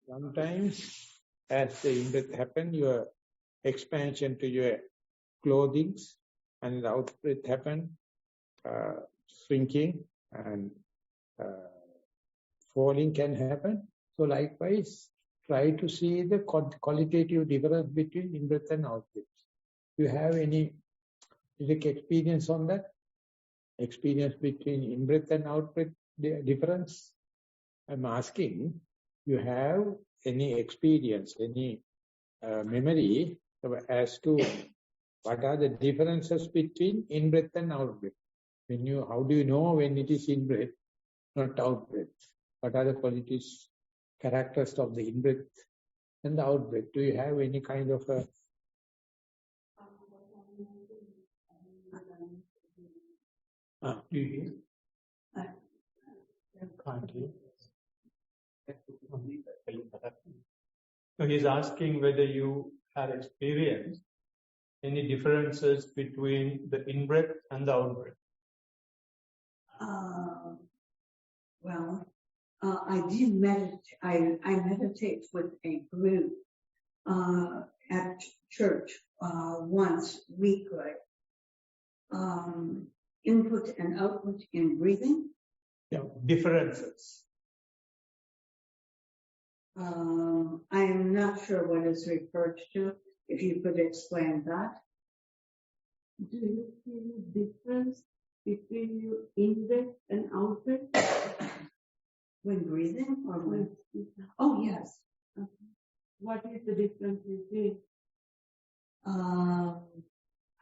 Sometimes, as the in-breath happens, your expansion to your clothing and the out-breath happen, shrinking and falling can happen. So likewise, try to see the qualitative difference between in-breath and out-breath. Do you have any experience on that? Experience between in-breath and out-breath difference? I'm asking, you have any experience, any memory as to what are the differences between in-breath and out-breath? How do you know when it is in-breath, not out-breath? What are the qualities, characters of the in-breath and the out-breath? Do you have any kind of a... do you hear? Can't hear. So he's asking whether you had experienced any differences between the in-breath and the out-breath. I did meditate. I meditate with a group at church once weekly. Input and output in breathing. Yeah, differences. I am not sure what is referred to. If you could explain that. Do you see difference between your in-breath and out-breath? When breathing or when? Oh, yes. Okay. What is the difference you see?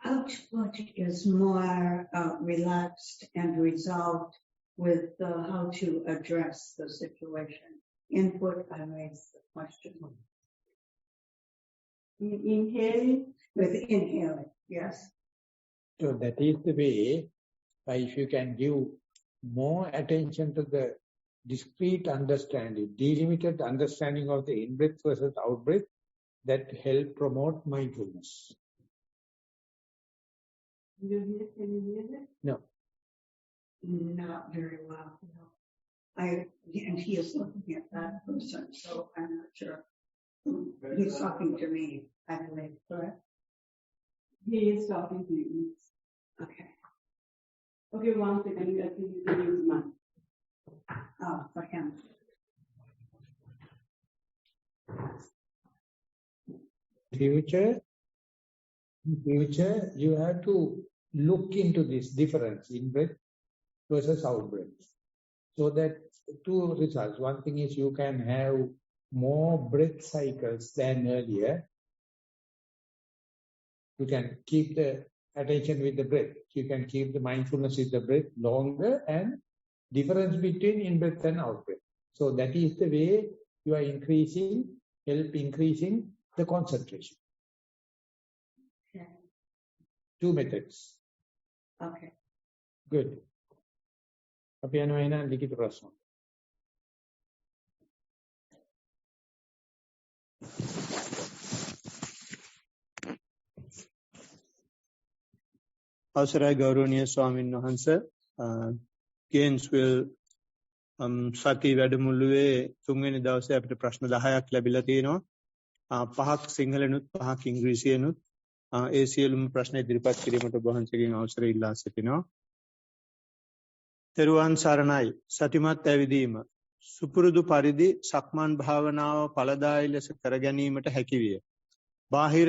Output is more relaxed and resolved with how to address the situation. Input, I raise the question. Inhaling? With inhaling, yes. So that is the way, if you can give more attention to the discrete understanding, delimited understanding of the in-breath versus out-breath, that help promote mindfulness. Can you hear it? No. Not very well, no. And he is looking at that person, so I'm not sure. He's talking to me, I believe, correct? He is talking to you. Okay. Okay, 1 second, I think you can use mine. Oh, for him. Future, you have to look into this difference in breath versus out breath. So that two results. One thing is you can have more breath cycles than earlier. You can keep the attention with the breath. You can keep the mindfulness with the breath longer, and difference between in-breath and out-breath. So that is the way you are increasing the concentration. Okay. 2 methods. Okay. Good. අපි යනවා එහෙනම් ලිඛිත ප්‍රශ්න. අවසරයි ගෞරවනීය ස්වාමීන් වහන්සේ, Gainesville සති වැඩමුළුවේ 3 වෙනි දවසේ අපිට ප්‍රශ්න 10ක් ලැබිලා තියෙනවා. 5ක් සිංහලෙනුත් 5ක් ඉංග්‍රීසියෙනුත්. ඒ සියලුම ප්‍රශ්න ඉදිරිපත් කිරීමට ඔබ වහන්සේගෙන් අවසර ඉල්ලා සිටිනවා. තෙරුවන් සරණයි. සතිමත් ඇවිදීම සුපුරුදු පරිදි සක්මන් භාවනාව ඵලදායී ලෙස කර ගැනීමට හැකි විය. බාහිර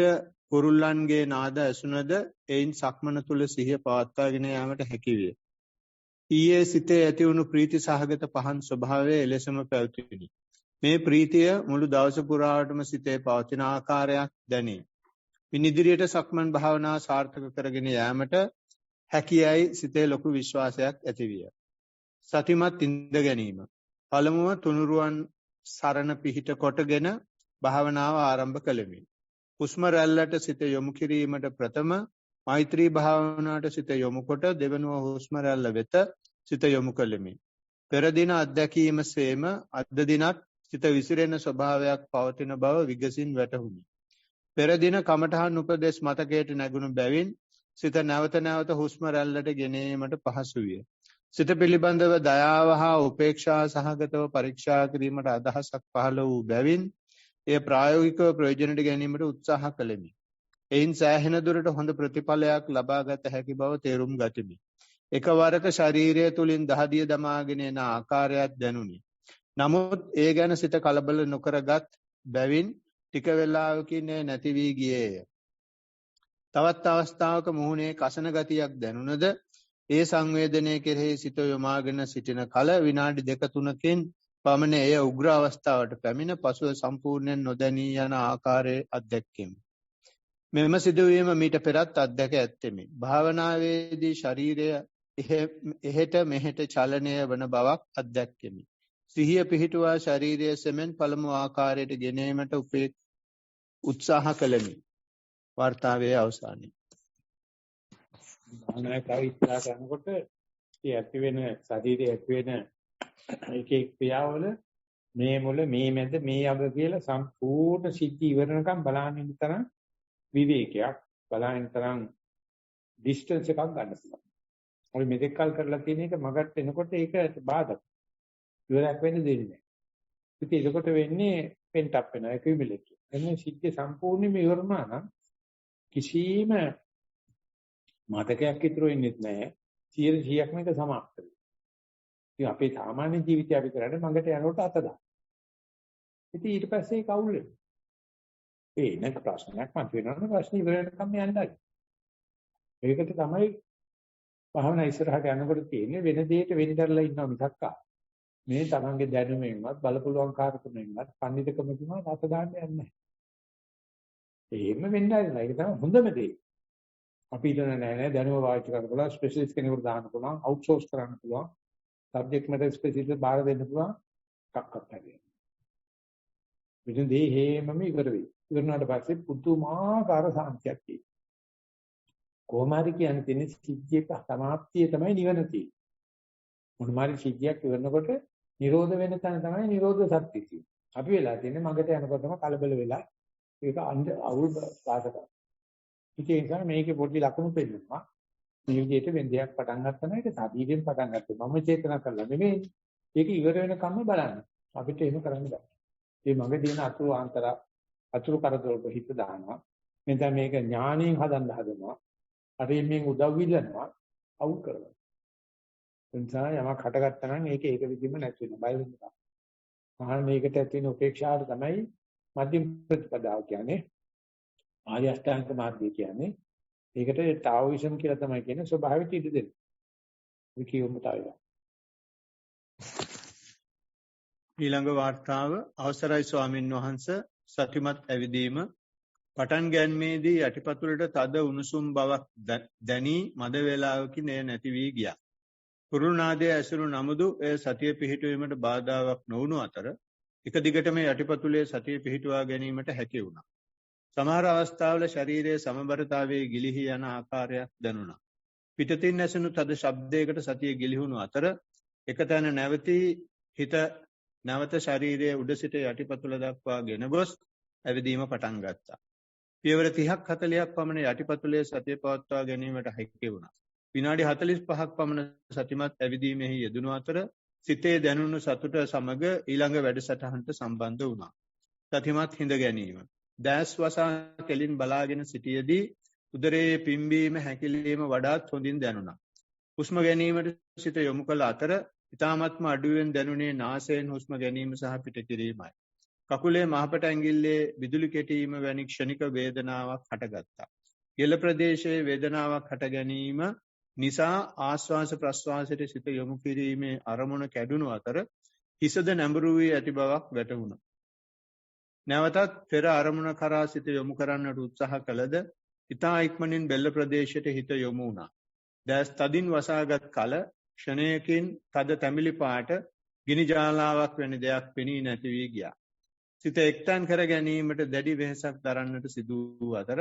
කුරුල්ලන්ගේ නාද ඇසුනද එයින් සක්මන තුල සිහිය පවත්වාගෙන යාමට හැකි විය. ඊයේ සිතේ ඇති වුණු ප්‍රීති සහගත පහන් ස්වභාවය එලෙසම පැවතුණි. මේ ප්‍රීතිය මුළු දවස පුරාවටම සිතේ පවතින ආකාරයක් දැනේ. මින් ඉදිරියට සක්මන් භාවනාව සාර්ථක කරගෙන යාමට හැකියයි සිතේ ලොකු විශ්වාසයක් ඇති විය. සතිමත් ඉඳ ගැනීම. පළමුව තුනුරුවන් සරණ පිහිට කොටගෙන භාවනාව ආරම්භ කළෙමි. හුස්ම රැල්ලට සිත යොමු කිරීමට ප්‍රථම මෛත්‍රී භාවනාවට සිත යොමු කොට දෙවනුව හුස්ම රැල්ල වෙත සිත යොමු කළෙමි. පෙර දින අත්දැකීම සේම අද දිනත් සිත විසිරෙන ස්වභාවයක් පවතින බව විගසින් වැටහුණි. පෙර දින කමඨහන් උපදේශ මතකයට නැගුණු බැවින් සිත නැවත නැවත හුස්ම රැල්ලට ගෙනීමට පහසු විය. සිත පිළිබඳව දයාව හා උපේක්ෂා සහගතව පරීක්ෂා කිරීමට අදහසක් පහළ වූ බැවින් එය ප්‍රායෝගිකව ප්‍රයෝජනට ගැනීමට උත්සාහ කළෙමි. එයින් සෑහෙන දුරට හොඳ ප්‍රතිඵලයක් ලබාගත හැකි බව තේරුම් ගතිමි. එකවරක ශරීරය තුලින් දහදිය දමාගෙන එන ආකාරයක් දැනුනි. නමුත් ඒ ගැන සිත කලබල නොකරගත් බැවින් ටික වේලාවකින් නැති වී ගියේය. තවත් අවස්ථාවක මුහුණේ කසන ගතියක් දැනුණද ඒ සංවේදනයේ කෙරෙහි සිත යොමාගෙන සිටින කල විනාඩි 2-3කින් පමණ එය උග්‍ර අවස්ථාවට පැමිණ පසුව සම්පූර්ණයෙන් නොදැනී යන ආකාරයේ අත්දැකීමි. මෙම සිදුවීම මීට පෙරත් අත්දැක ඇත්තෙමි. භාවනාවේදී ශරීරය එහෙට මෙහෙට චලනය වන බවක් අත්දැක්කෙමි. සිහිය පිහිටුවා ශරීරය සෙමෙන් පළමු ආකාරයට ගෙනීමට උත්සාහ කළෙමි. වාර්තාවේ අවසානයේ භාවනාවේ ඉස්සරහ යනකොට ඒ ඇති වෙන ශරීරයේ ඇති වෙන එක එක් ක්‍රියාවල මේ මුල මේ මැද මේ අග කියලා සම්පූර්ණ සිද්ධි ඉවරනකම් බලන්න තරම් විවේකයක් බලන්න තරම් ඩිස්ටන්ස් එකක් ගන්න පුළුවන්. අපි මෙතෙක් කල් කරලා තියෙන එක මගට එනකොට ඒක බාධක. ඉවරයක් වෙන්න දෙන්නේ නැහැ. ඉතින් ඒකට වෙන්නේ පෙන්ට් අප් වෙනවා ඇකියුමුලේට්. එන්නේ සිද්ධිය සම්පූර්ණයෙන්ම ඉවර වුණා නම් කිසිම මතකයක් ඉතුරු වෙන්නේ නැහැ. 100%ක් මේක සමාප්ත වෙනවා. ඉතින් අපේ සාමාන්‍ය ජීවිතය අපි කරන්නේ මඟට යනකොට අත දාන. ඉතින් ඊට පස්සේ ඒක අවුල් වෙනවා. ඒ නැක ප්‍රශ්නයක් මත වෙනවනේ ප්‍රශ්න ඉවර වෙනකම් යන්නයි. ඒකට තමයි භාවනා ඉස්සරහට යනකොට තියෙන්නේ වෙන දෙයකට වෙන්නදරලා ඉන්නවා මිසක් මේ තමන්ගේ දැනුමෙන්වත් බලපුලුවන් කාර්කමෙන්වත් පඬිතුකමකින්වත් අත දාන්න යන්නේ නැහැ. එහෙම වෙන්නයි නෑ. ඒක තමයි හොඳම දේ. අපි හිතන නෑ දැනුම වාචික කරන්න පුළුවන් ස්පෙෂලිස්ට් කෙනෙකුට දාන්න පුළුවන් අවුට්සෝස් කරන්න පුළුවන් සබ්ජෙක්ට් මැටර් ස්පෙෂලිස්ට් බාර දෙන්න පුළුවන් කක්කත් හරියට. මෙතන දේ හේමම ඉවර වෙයි. ඉවරනාට පස්සේ පුදුමාකාර සාන්තියක් තියෙනවා. කොහොම හරි කියන්නේ තියෙන සිද්ධියක සමාප්තිය තමයි නිවන තියෙන්නේ. මොනමාරි සිද්ධියක් ඉවරනකොට නිරෝධ වෙන තැන තමයි නිරෝධ සත්‍ය තියෙන්නේ. අපි වෙලා තියෙන්නේ මගට යනකොටම කලබල වෙලා ඒක අවුල් පාසක. ඒ නිසා මේකේ පොඩි ලකුණු පෙන්නනවා. මේ විදිහට වෙන්දයක් පටන් ගන්න එක සාධීයෙන් පටන් ගත්තා. මම චේතනා කරලා නෙමෙයි. ඒක ඉවර වෙනකම්ම බලන්න. අපිට එහෙම කරන්න බෑ. මේ මගේ තියෙන අතුරු කරදරවල හිත දානවා. මෙතන මේක ඥාණයෙන් හදන්න හදනවා. හරි මෙන් උදව් විලනවා අවුල් කරනවා. එනිසා යමක් හටගත්තා නම් ඒක විදිහම නැති වෙනවා. බය වෙන්න බෑ. මහා මේකට ඇති වෙන උපේක්ෂාවට තමයි මධ්‍යම ප්‍රතිපදාව කියන්නේ. ආර්ය අෂ්ටාංග මාර්ගය කියන්නේ. ඒකට ටාઓයිසම් කියලා තමයි කියන්නේ ස්වභාවික ඉඩ දෙන්න. විකියොමතාවය. ඊළඟ වාර්තාව අවසරයි ස්වාමින් වහන්සේ සතිමත් ඇවිදීම පටන් ගැනීමේදී යටිපතුලට තද උණුසුම් බවක් දැනී මද වේලාවකින් එය නැති වී ගියා. කුරුණාදයේ ඇසුරු නමුදු එය සතිය පිහිටුවීමට බාධාවක් නොවුණු අතර එක දිගටම යටිපතුලේ සතිය පිහිටුවා ගැනීමට හැකි වුණා. සමහර අවස්ථාවල ශරීරයේ සමබරතාවයේ ගිලිහි යන ආකාරයක් දැනුණා. පිටතින් ඇසෙනු තද ශබ්දයකට සතිය ගිලිහුණු අතර එකතැන නැවතී හිත නැවත ශරීරයේ උඩ සිට යටිපතුල දක්වා ගෙන ගොස් ඇවිදීම පටන් ගත්තා. පියවර 30ක් 40ක් පමණ යටිපතුලේ සතිය පවත්වා ගැනීමට හැකි වුණා. විනාඩි 45ක් පමණ සතිමත් ඇවිදීමෙහි යෙදුණු අතර සිතේ දැනුණු සතුට සමග ඊළඟ වැඩසටහනට සම්බන්ධ වුණා. සතිමත් හිඳ ගැනීම. දැස් වසා කෙලින් බලාගෙන සිටියේදී උදරයේ පිම්බීම හැකිලීම වඩාත් හොඳින් දැනුණා. හුස්ම ගැනීමට සිත යොමු කළ අතර ඉතාමත්ම අඩුවෙන් දැනුනේ නාසයෙන් හුස්ම ගැනීම සහ පිට කිරීමයි. කකුලේ මහපට ඇඟිල්ලේ විදුලි කෙටීම වැනි ක්ෂණික වේදනාවක් හටගත්තා. ගෙල ප්‍රදේශයේ වේදනාවක් හට ගැනීම නිසා ආශ්වාස ප්‍රශ්වාසයට සිත යොමු කිරීමේ අරමුණ කැඩුණු අතර හිසද නැඹුරු වී ඇති බවක් වැටහුණා. නැවතත් පෙර අරමුණ කරා සිත යොමු කරන්නට උත්සාහ කළද ඉතා ඉක්මනින් බෙල්ල ප්‍රදේශයට හිත යොමු වුණා. දැස් තදින් වසාගත් කල ක්ෂණයකින් තද තැඹිලි පාට ගිනි ජාලාවක් වැනි දෙයක් පෙනී නැති වී ගියා. සිත එක්තැන් කර ගැනීමට දැඩි වෙහෙසක් දරන්නට සිදු වූ අතර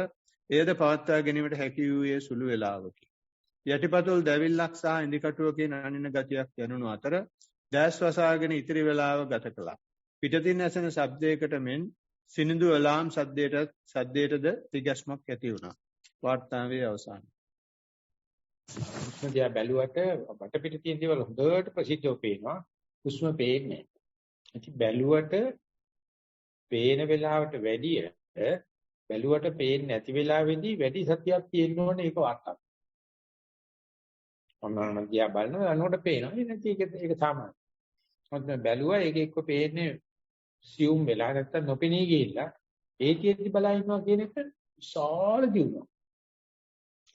එයද පවත්වා ගැනීමට හැකි වූයේ සුළු වේලාවකි. යටිපතුල් දැවිල්ලක් සහ ඉදිකටුවකින් අනින ගතියක් දැනුණු අතර දැස් වසාගෙන ඉතිරි වේලාව ගත කළා. පිටතින් ඇසෙන ශබ්දයකට මෙන් සිනිඳු අලාම් සද්දයටද තිගැස්මක් ඇති වුණා. වාර්තාවේ අවසානය. හුස්ම දිහා බැලුවට වටපිට තියෙන දේවල් හොඳට ප්‍රසිද්ධව පේනවා. හුස්ම පේන්නේ නැහැ. ඉතින් බැලුවට පේන වෙලාවට වැඩිය බැලුවට පේන්නේ නැති වෙලාවෙදී වැඩි සතියක් තියෙන්න ඕනේ ඒක වාර්තා. මොනවා දිහා බලනවා අනෝඩ පේනවා. නැති ඒක සාමාන්‍යයි. මොකද බැලුවා ඒක එක්ක පේන්නේ සියුම් වෙලා නැත්තම් නොපෙනී ගිහිල්ලා ඒකෙදි බලා ඉන්නවා කියන එක විශාල දියුණුවක්.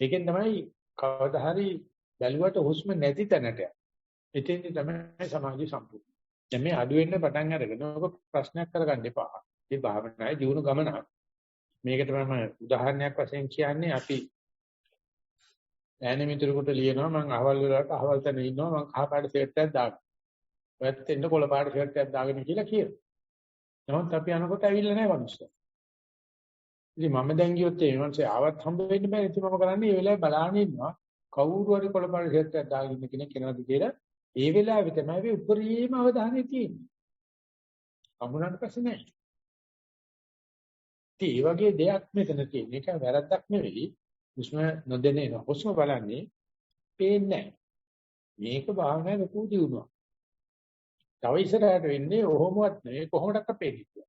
ඒකෙන් තමයි කවදා හරි බැලුවට හුස්ම නැති තැනට යන්නේ. එතෙන්දි තමයි සමාධිය සම්පූර්ණ. දැන් මේ අඩු වෙන්න පටන් අරගෙන ඔක ප්‍රශ්නයක් කරගන්න එපා. මේ භාවනාවේ දියුණු ගමනක්. මේකට මම උදාහරණයක් වශයෙන් කියන්නේ අපි ඈන මිතුරෙකුට ලියනවා මම අහවල් වලට අහවල් තැන ඉන්නවා මම කහ පාට ෂර්ට් එකක් දාගන්න. ඔයත් එන්න කොළ පාට ෂර්ට් එකක් දාගෙන කියලා කියනවා. නමුත් අපි අනකොට ඇවිල්ලා නැහැ මිනිස්සු. ඉතින් මම දැන් ගියොත් ඒ මනුස්සය ආවත් හම්බ වෙන්න බෑ. ඉතින් මම කරන්නේ ඒ වෙලාවේ බලාගෙන ඉන්නවා. කවුරු හරි කොළ පාට ෂර්ට් එකක් දාගෙන ඉන්න කෙනෙක් එනවාද කියලා. ඒ වෙලාවේ තමයි මේ උපරිම අවධානය තියෙන්නේ. අමුණාට පස්සේ නැහැ. ඉතින් මේ වගේ දෙයක් මෙතන තියෙන එක වැරද්දක් නෙවෙයි. හුස්ම නොදැනෙන හුස්ම බලන්නේ පේන්නේ නැහැ. මේක භාවනාවේ ලොකු දියුණුවක්. තව ඉස්සරහට වෙන්නේ ඔහොමවත් නෙවෙයි කොහොමඩක්ක පේන්නේ.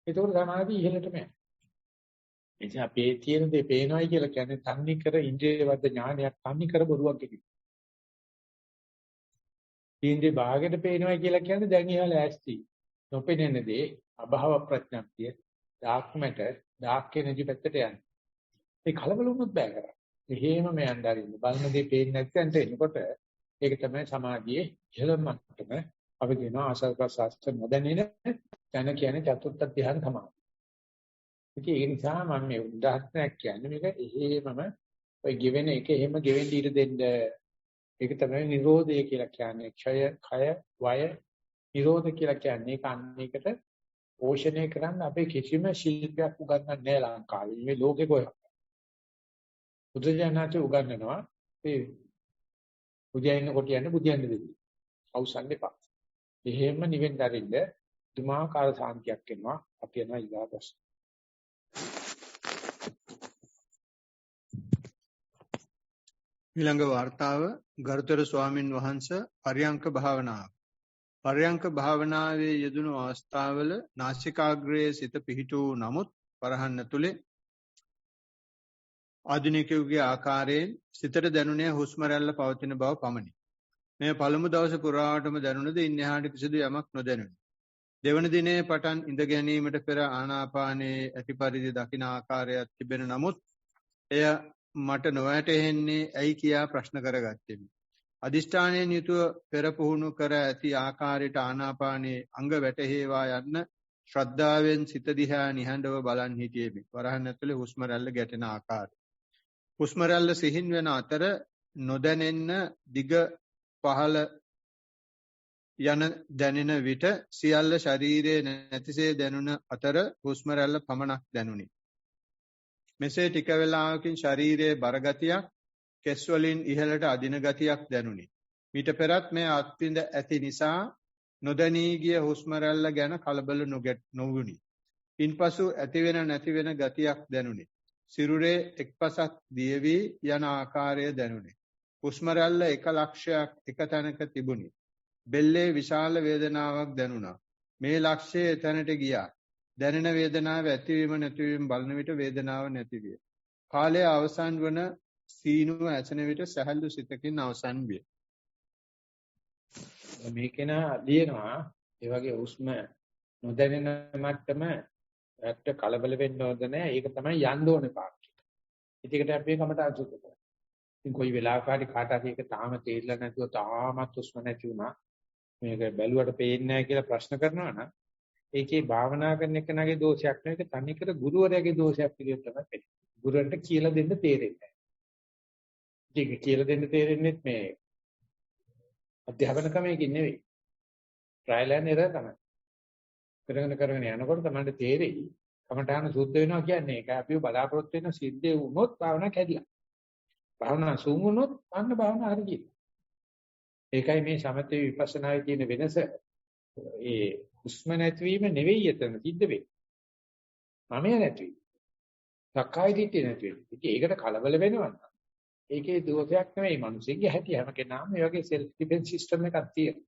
ඒකෝර සමාධිය ඉහළටම යනවා. එනිසා අපේ තියෙන දේ පේනවායි කියලා කියන්නේ තන්නේ කර ඉන්ද්‍රිය වර්ධ ඥානයක් තන්නේ කර බොරුවක් කියන්නේ. ඉන්ද්‍රිය භාගයට පේනවායි කියලා කියන්නේ දැන් ඉහළ ඇස්ති. නොපෙනෙන දේ අභාව ප්‍රඥාප්තිය dark matter dark energy පැත්තට යන්නේ. ඒ කලබල වුණොත් බෑ කරන්නේ. එහෙම මෙයන් දරින්න බලන දේ පේන්නේ නැත්නම් එනකොට ඒක තමයි සමාධියේ ඉහළම මට්ටම. අපි කියනවා ආසල් ප්‍රසස්ත නොදැනෙන දැන කියන්නේ චතුර්ථ ධ්‍යාන තමයි. ඉතින් ඒ නිසා මම මේ උදාහරණයක් කියන්නේ මේක එහෙමම ඔය ගෙවෙන එක එහෙම ගෙවෙන්න ඉඩ දෙන්න. ඒක තමයි නිරෝධය කියලා කියන්නේ. ක්ෂය, කය, වය, නිරෝධ කියලා කියන්නේ. ඒක අන්නේකට පෝෂණය කරන්න අපේ කිසිම ශිල්පයක් උගන්වන්නේ නැහැ ලංකාවේ. මේ ලෝකේ කොහෙවත්. බුදුජානක උගන්වනවා මේ බුදියන්න කොට යන්නේ බුදියන්න දෙවි. අවසන් එපා. එහෙම නිවෙන් දරින්න දුමාකාර සාන්තියක් එනවා. අපි යනවා ඊගාටස්. ඊළඟ වார்த்தාව ගරුතර ස්වාමින් වහන්සේ පර්යංක භාවනාව. පර්යංක භාවනාවේ යෙදුණු අවස්ථාවල නාසිකාග්‍රයේ සිත පිහිටු නමුත් වරහන් ඇතුලේ ආධුනිකයෝගේ ආකාරයෙන් සිතට දැනුනේ හුස්ම රැල්ල පවතින බව පමණි. මේ පළමු දවසේ පුරාවටම දැනුණද ඉන්හාට කිසිදු යමක් නොදැනුනි. දෙවන දිනේ පටන් ඉඳ ගැනීමට පෙර ආනාපානයේ ඇති පරිදි දකින ආකාරයක් තිබෙන නමුත් එය මට නොවැටහෙන්නේ ඇයි කියා ප්‍රශ්න කරගත්තෙමි. අදිෂ්ඨානයෙන් යුතුව පෙර පුහුණු කර ඇති ආකාරයට ආනාපානයේ අංග වැටහෙවා යන්න ශ්‍රද්ධාවෙන් සිත දිහා නිහඬව බලන් හිටියෙමි. වරහන් ඇතුලේ හුස්ම රැල්ල ගැටෙන ආකාරය. හුස්ම රැල්ල සිහින් වෙන අතර නොදැනෙන්න දිග පහළ යන දැනෙන විට සියල්ල ශරීරයේ නැතිසේ දැනුන අතර හුස්ම රැල්ල පමණක් දැනුනි. මෙසේ ටික වේලාවකින් ශරීරයේ බරගතියක් කෙස් වලින් ඉහළට අදින ගතියක් දැනුනි. මීට පෙරත් මේ අත්විඳ ඇති නිසා නොදැනී ගිය හුස්ම රැල්ල ගැන කලබල නොවුනි. ඉන්පසු ඇති වෙන නැති වෙන ගතියක් දැනුනි. සිරුරේ එක්පසක් දියවි යන ආකාරය දැනුනි. හුස්ම රැල්ල එක ලක්ෂයක් එක තැනක තිබුණි. බෙල්ලේ විශාල වේදනාවක් දැනුණා. මේ ලක්ෂය එතැනට ගියා. දැනෙන වේදනාව ඇතිවීම නැතිවීම බලන විට වේදනාව නැති විය. කාලය අවසන් වන සීනුව ඇසෙන විට සැහැල්ලු සිතකින් අවසන් විය. මේකේන ලියනවා ඒ වගේ හුස්ම නොදැනෙන මට්ටම ඇත්ත කලබල වෙන්න ඕන නැහැ. ඒක තමයි යන්න ඕනේ පාක්ෂි. ඒකට අපි කමට අසුත කරා. ඉතින් කොයි වෙලාවක හරි කාට හරි ඒක තාම තේරිලා නැතුව තාමත් හුස්ම නැති වුණා. මේක බැලුවට පේන්නේ නැහැ කියලා ප්‍රශ්න කරනවා නම් ඒකේ භාවනා කරන එකනගේ දෝෂයක් නෙවෙයි. ඒක තනිකර ගුරුවරයාගේ දෝෂයක් විදිහට තමයි පෙන්නේ. ගුරුවරන්ට කියලා දෙන්න තේරෙන්නේ නැහැ. ඒක කියලා දෙන්න තේරෙන්නේ මේ අධ්‍යාපන ක්‍රමයකින් නෙවෙයි. ට්‍රයිල් ඇන්ඩ් එරර් තමයි. කරගෙන යනකොට තමයි තේරෙයි. කමඨාන සුද්ධ වෙනවා කියන්නේ ඒක අපිව බලාපොරොත්තු වෙන සිද්ධ වුණොත් භාවනා කැඩිලා. භාවනා සුන් වුණොත් අන්න භාවනා හරියට. ඒකයි මේ සමතේ විපස්සනායේ තියෙන වෙනස. ඒ හුස්ම නැතිවීම නෙවෙයි එතන සිද්ධ වෙන්නේ. මමයා නැතිවීම. සක්කාය දිට්ඨිය නැතිවීම. ඉතින් ඒකට කලබල වෙනවා. ඒකේ දෝෂයක් නෙවෙයි මිනිස්සුගේ හැටි හැම කෙනාම මේ වගේ self defense system එකක් තියෙනවා.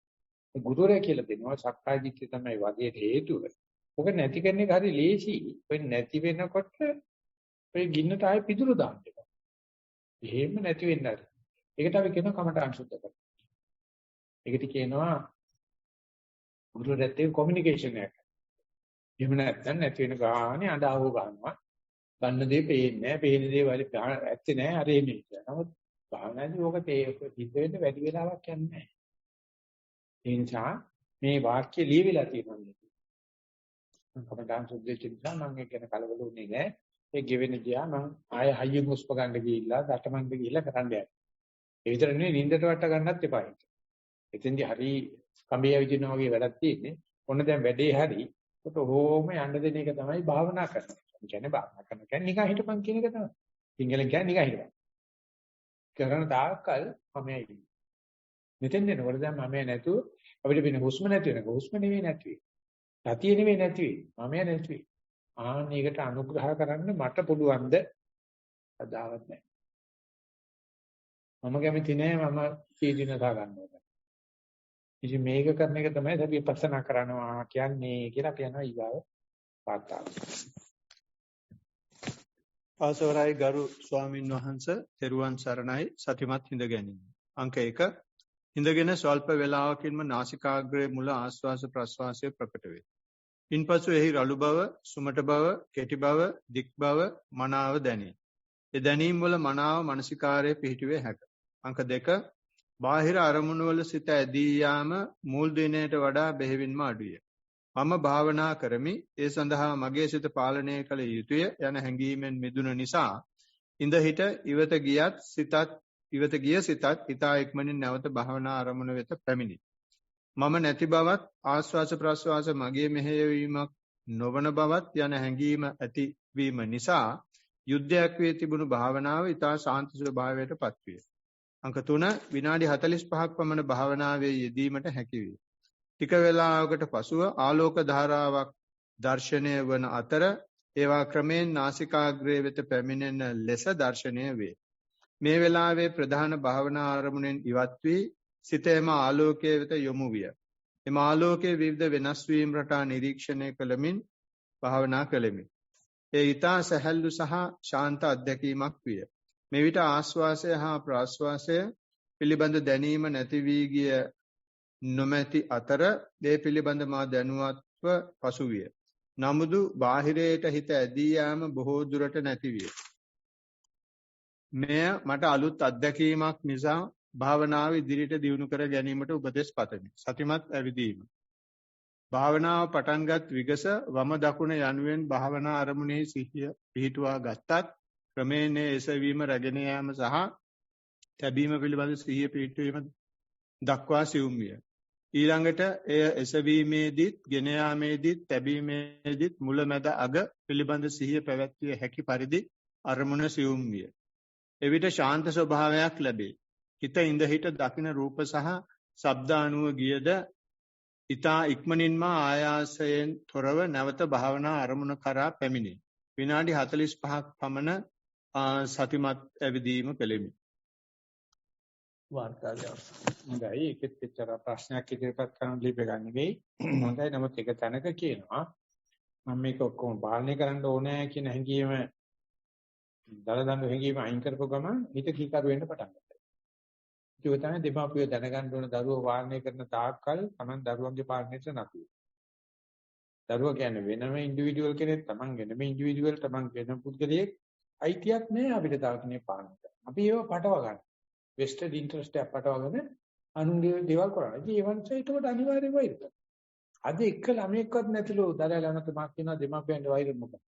ගුරුවරයා කියලා දෙනවා සක්කාය දිට්ඨිය තමයි වදේට හේතුව. ඔක නැති කරන එක හරි ලේසි. ඔය නැති වෙනකොට ඔය ගින්නට ආයෙ පිදුරු දාන්න එපා. එහෙම නැති වෙන්න ඇති. ඒකට අපි කියනවා කමඨාන් සුද්ධ කරනවා. ඒකට කියනවා ගුරුවරයාත් එක්ක කොමියුනිකේෂන් එකක්. එහෙම නැත්නම් නැති වෙන ගානේ අඬාවෝ ගන්නවා. ගන්න දේ පේන්නේ නැහැ. පේන දේ වල ඇත්තේ නැහැ. අර එන්නේ කියලා. නමුත් භාවනාදී ඕක සිද්ධ වෙන්න වැඩි වෙලාවක් යන්නේ නැහැ. ඒ නිසා මේ වාක්‍ය ලියවිලා තියෙනවා. මම කමඨාන් සුද්ධ වෙච්ච නිසා මම ඒක ගැන කලබල වුණේ නැහැ. ඒ ගෙවෙන ගියා මම ආය හයියෙන් හුස්ම ගන්න ගිහිල්ලා දටමන්ට ගිහිල්ලා කරන්න යනවා. ඒ විතර නෙවෙයි නින්දට වට ගන්නත් එපා. එතෙන්දී හරි කඹේ ඇවිදිනා වගේ වැඩක් තියෙන්නේ. ඔන්න දැන් වැඩේ හරි. ඒකට ඕම යන්න දෙන එක තමයි භාවනා කරනවා. කියන්නේ භාවනා කරන කියන්නේ නිකන් හිටපන් කියන එක තමයි. සිංහලෙන් කියන්නේ නිකන් හිටපන්. කරන තාක්කල් මමයි. මෙතෙන් දෙනකොට දැන් මම නැතුව අපිට වෙන හුස්ම නැති වෙනක හුස්ම නෙවෙයි නැති වෙන්නේ. සතිය නෙවෙයි නැති වෙන්නේ. මම නැති වෙන්නේ. ආන්නයකට අනුග්‍රහ කරන්න මට පුළුවන්ද? අදාවත් නැහැ. මම කැමති නෑ මම සීදීනසා ගන්නවා. ඉතින් මේක කරන එක තමයි අපි විපස්සනා කරනවා කියන්නේ කියලා කියනවා ඊගාව පාතාව. අවසරයි ගරු ස්වාමින් වහන්සේ තෙරුවන් සරණයි සතිමත් හිඳ ගැනීම. අංක 1 හිඳගෙන ස්වල්ප වේලාවකින්ම නාසිකාග්‍රයේ මුල ආශ්වාස ප්‍රශ්වාසය ප්‍රකට වේ. ඉන්පසු එහි රළු බව, සුමට බව, කෙටි බව, දික් බව මනාව දැනේ. ඒ දැනීම් වල මනාව මානසිකාරයේ පිහිටුවේ හැක. අංක 2 බාහිර අරමුණු වල සිත ඇදී යාම මූල දිනයට වඩා බෙහෙවින්ම අඩුය. මම භාවනා කරමි. ඒ සඳහා මගේ සිත පාලනය කළ යුතුය යන හැඟීමෙන් මිදුන නිසා ඉඳ හිට ඉවත ගිය සිතත් ඊතා ඉක්මනින් නැවත භාවනා අරමුණ වෙත පැමිණි. මම නැති බවත් ආස්වාස ප්‍රස්වාස මගේ මෙහෙයවීමක් නොවන බවත් යන හැඟීම ඇතිවීම නිසා යුද්ධයක් වේ තිබුණු භාවනාව ඊතා ශාන්ත ස්වභාවයට පත්විය. අංක 3 විනාඩි 45ක් පමණ භාවනාවේ යෙදීමට හැකි වේ. ටික වේලාවකට පසුව ආලෝක ධාරාවක් දර්ශනය වන අතර ඒවා ක්‍රමයෙන් නාසිකාග්‍රය වෙත පැමිණෙන ලෙස දර්ශනය වේ. මේ වෙලාවේ ප්‍රධාන භාවනා ආරමුණෙන් ඉවත් වී සිතේම ආලෝකයේ වෙත යොමු විය. එම ආලෝකයේ විවිධ වෙනස් වීම් රටා නිරීක්ෂණය කළමින් භාවනා කළෙමි. ඒ ඊතා සැහැල්ලු සහ ශාන්ත අත්දැකීමක් විය. මේ විට ආස්වාසය හා ප්‍රාස්වාසය පිළිබඳ දැනීම නැති වී ගිය නොමැති අතර ඒ පිළිබඳ මා දැනුවත්ව පසුවිය. නමුදු බාහිරයට හිත ඇදී යාම බොහෝ දුරට නැති විය. මෙය මට අලුත් අත්දැකීමක් නිසා භාවනාව ඉදිරියට දියුණු කර ගැනීමට උපදෙස් පතමි. සතිමත් ඇවිදීම. භාවනාව පටන්ගත් විගස වම දකුණ යනුවෙන් භාවනා අරමුණෙහි සිහිය පිහිටුවා ගත්තත් ක්‍රමයෙන් එසවීම රැගෙන යාම සහ තැබීම පිළිබඳ සිහිය පිහිටුවීම දක්වා සියුම් විය. ඊළඟට එය එසවීමේදීත් ගෙන යාමේදීත් තැබීමේදීත් මුලැමැද අග පිළිබඳ සිහිය පැවැත්විය හැකි පරිදි අරමුණ සියුම් විය. එවිට ශාන්ත ස්වභාවයක් ලැබේ. හිත ඉඳ හිට දකින රූප සහ ශබ්ද අනුව ගියද ඊතා ඉක්මනින්ම ආයාසයෙන් තොරව නැවත භාවනා අරමුණ කරා පැමිණේ. විනාඩි 45ක් පමණ සතිමත් ඇවිදීම කෙලෙමි. වාර්තාවය. හොඳයි ඒකෙත් එච්චර ප්‍රශ්නයක් ඉදිරිපත් කරන්න ලිපගන්නේ නෙවෙයි. හොඳයි නමුත් එක තැනක කියනවා මම මේක ඔක්කොම පාලනය කරන්න ඕනේ කියන හැඟීම දලදඬු හැඟීම අයින් කරපුව ගමන් හිත කීකරු වෙන්න පටන් ගන්නවා. ඒක තමයි දෙමාපියෝ දැනගන්න ඕන දරුවෝ පාලනය කරන තාක්කල් Taman දරුවන්ගේ පාලනයට නැති. දරුවා කියන්නේ වෙනම ඉන්ඩිවිඩුවල් කෙනෙක් Taman වෙනම ඉන්ඩිවිඩුවල් Taman වෙනම පුද්ගලයෙක් අයිතියක් නෑ අපිට තව කෙනෙක් පාලනය කරන්න. අපි ඒව පටව ගන්න. වෙස්ටඩ් ඉන්ටරෙස්ට් එක පටවගෙන අනුන්ගේ දේවල් කරනවා. ඉතින් ඒ වන්ට ඒකට අනිවාර්යයෙන්ම වෛර කරනවා. අද එක ළමයෙක්වත් නැතිලෝ දරලා නැත්නම් කියනවා දෙමාපියන්ට වෛර මොකක්ද?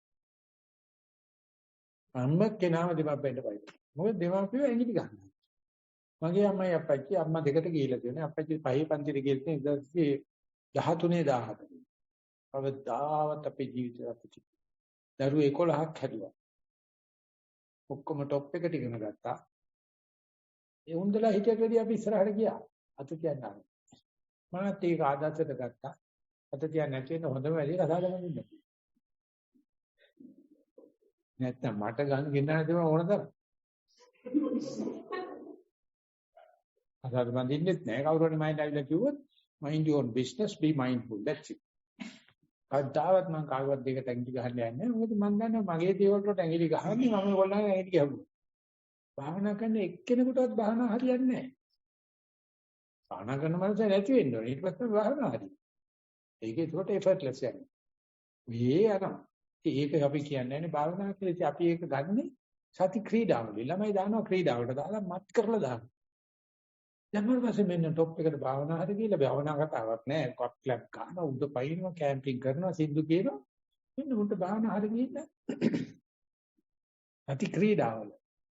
අම්ම කෙනාම දෙමාපියන්ට වෛර. මොකද දෙමාපියෝ ඇඟිලි ගන්නවා. මගේ අම්මයි අප්පච්චි අම්මා දෙකට ගිහිල්ලා තියෙනවා. අප්පච්චි පහේ පන්තිරේ ගිහිල්ලා තියෙන 13 14. අවදාවත් අපේ ජීවිතේ අපිට. දරුවෝ 11ක් හැදුවා. ඔක්කොම টොප් එකට ඉගෙන ගත්තා. ඒ උන්දලා හිතේදී අපි ඉස්සරහට ගියා. අත තියන්න ආවේ. මමත් ඒක ආදර්ශයට ගත්තා. අත තියන්න නැති වෙන හොඳම වැඩි කතාවම ඉන්නේ. නැත්තම් මට ගන්න ගෙන්නන දේ ඕන තරම්. අසාර බඳින්නෙත් නෑ කවුරුහරි මයින්ඩ් ඇවිල්ලා කිව්වොත් mind your own business, be mindful, that's it. කවදාවත් මම කාගවත් දෙකට ඇඟිලි ගහන්න යන්නේ නෑ. මොකද මම දන්නවා මගේ දේවල් වලට ඇඟිලි ගහන්නේ මම ඒගොල්ලන්ගේ ඇඟිලි ගහනවා. භාවනා කරන එක්කෙනෙකුටවත් භාවනා හරියන්නේ නෑ. භාවනා කරන මනුස්සය නැති වෙන්න ඕනේ. ඊට පස්සේ භාවනා හරියි. ඒකේ ඒකට effortless යන්නේ. මේ අරම. ඒක අපි කියන්නේ නැහැ භාවනා කියලා. අපි ඒක ගන්නෙ සති ක්‍රීඩාවල. ළමයි දානවා ක්‍රීඩාවට දාලා මත් කරලා දානවා. දැන් මම පස්සේ මෙන්න টොප් එකට භාවනා හරි කියලා භාවනා කතාවක් නෑ. කොක්ලක් ගන්න උඩ පයින්නවා කැම්පින් කරනවා සින්දු කියනවා. මෙන්න උන්ට භාවනා හරි ගිහින් සති ක්‍රීඩාවල.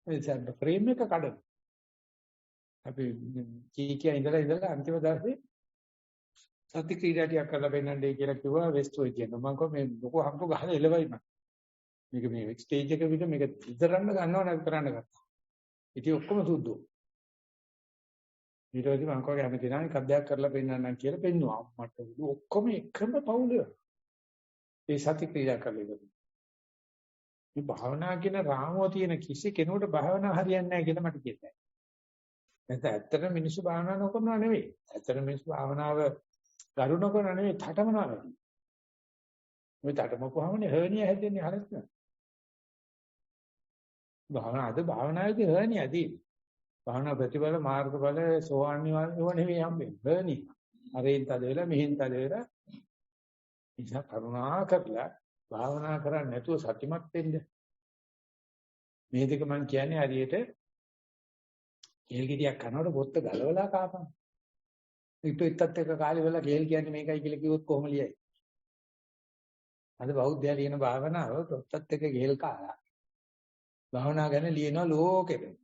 එතන ෆ්‍රේම් එක කඩන. අපි කීකියා ඉඳලා අන්තිම දවසේ සති ක්‍රීඩා ටිකක් කරලා පෙන්නන්නයි කියලා කිව්වා වෙස්ට් වෙයි කියන. මම කිව්වා මේ ලොකු හම්බ ගහලා එළවයි මම. මේක ස්ටේජ් එක විතර මේක ඉදරන්න ගන්නව නැත් කරන්න ගත්තා. ඉතින් ඔක්කොම සුද්ධු. ඊට පස්සේ මම කෝගේ හැම දිනම එකක් දෙයක් කරලා පෙන්නන්නම් කියලා පෙන්නුවා. මට ඔක්කොම එකම පවුල. ඒ සති ක්‍රීඩා කරලා ඉවරයි. මේ භාවනා කියන රාමුව තියෙන කිසි කෙනෙකුට භාවනා හරියන්නේ නැහැ කියලා මට කියතයි. නැත්නම් ඇත්තට මිනිස්සු භාවනා නොකරනවා නෙවෙයි. ඇත්තට මිනිස්සු භාවනාව කරුණ කරන නෙවෙයි තටමනවා වැඩි. මේ තටමපුවාමනේ හර්නියා හැදෙන්නේ හරියට. භාවනාවේදී හර්නියාදී. භාවනා ප්‍රතිඵල මාර්ගඵල සෝවාන් නිවන නෙවෙයි හම්බෙන්නේ. හර්නියා. අරෙන් තද වෙලා මෙහෙන් තද වෙලා ඉතින් කරුණා කරලා භාවනා කරන්නේ නැතුව සතිමත් වෙන්න. මේ දෙක මම කියන්නේ හරියට කේල් ගෙඩියක් කනකොට පොත්ත ගලවලා කාපන්. ඊට එක්ක කාලේ වල කේල් කියන්නේ මේකයි කියලා කිව්වොත් කොහොම ලියයි? අද බෞද්ධයා ලියන භාවනාව පොත්තත් එක්ක කේල් කාලා. භාවනා ගැන ලියනවා ලෝකෙට.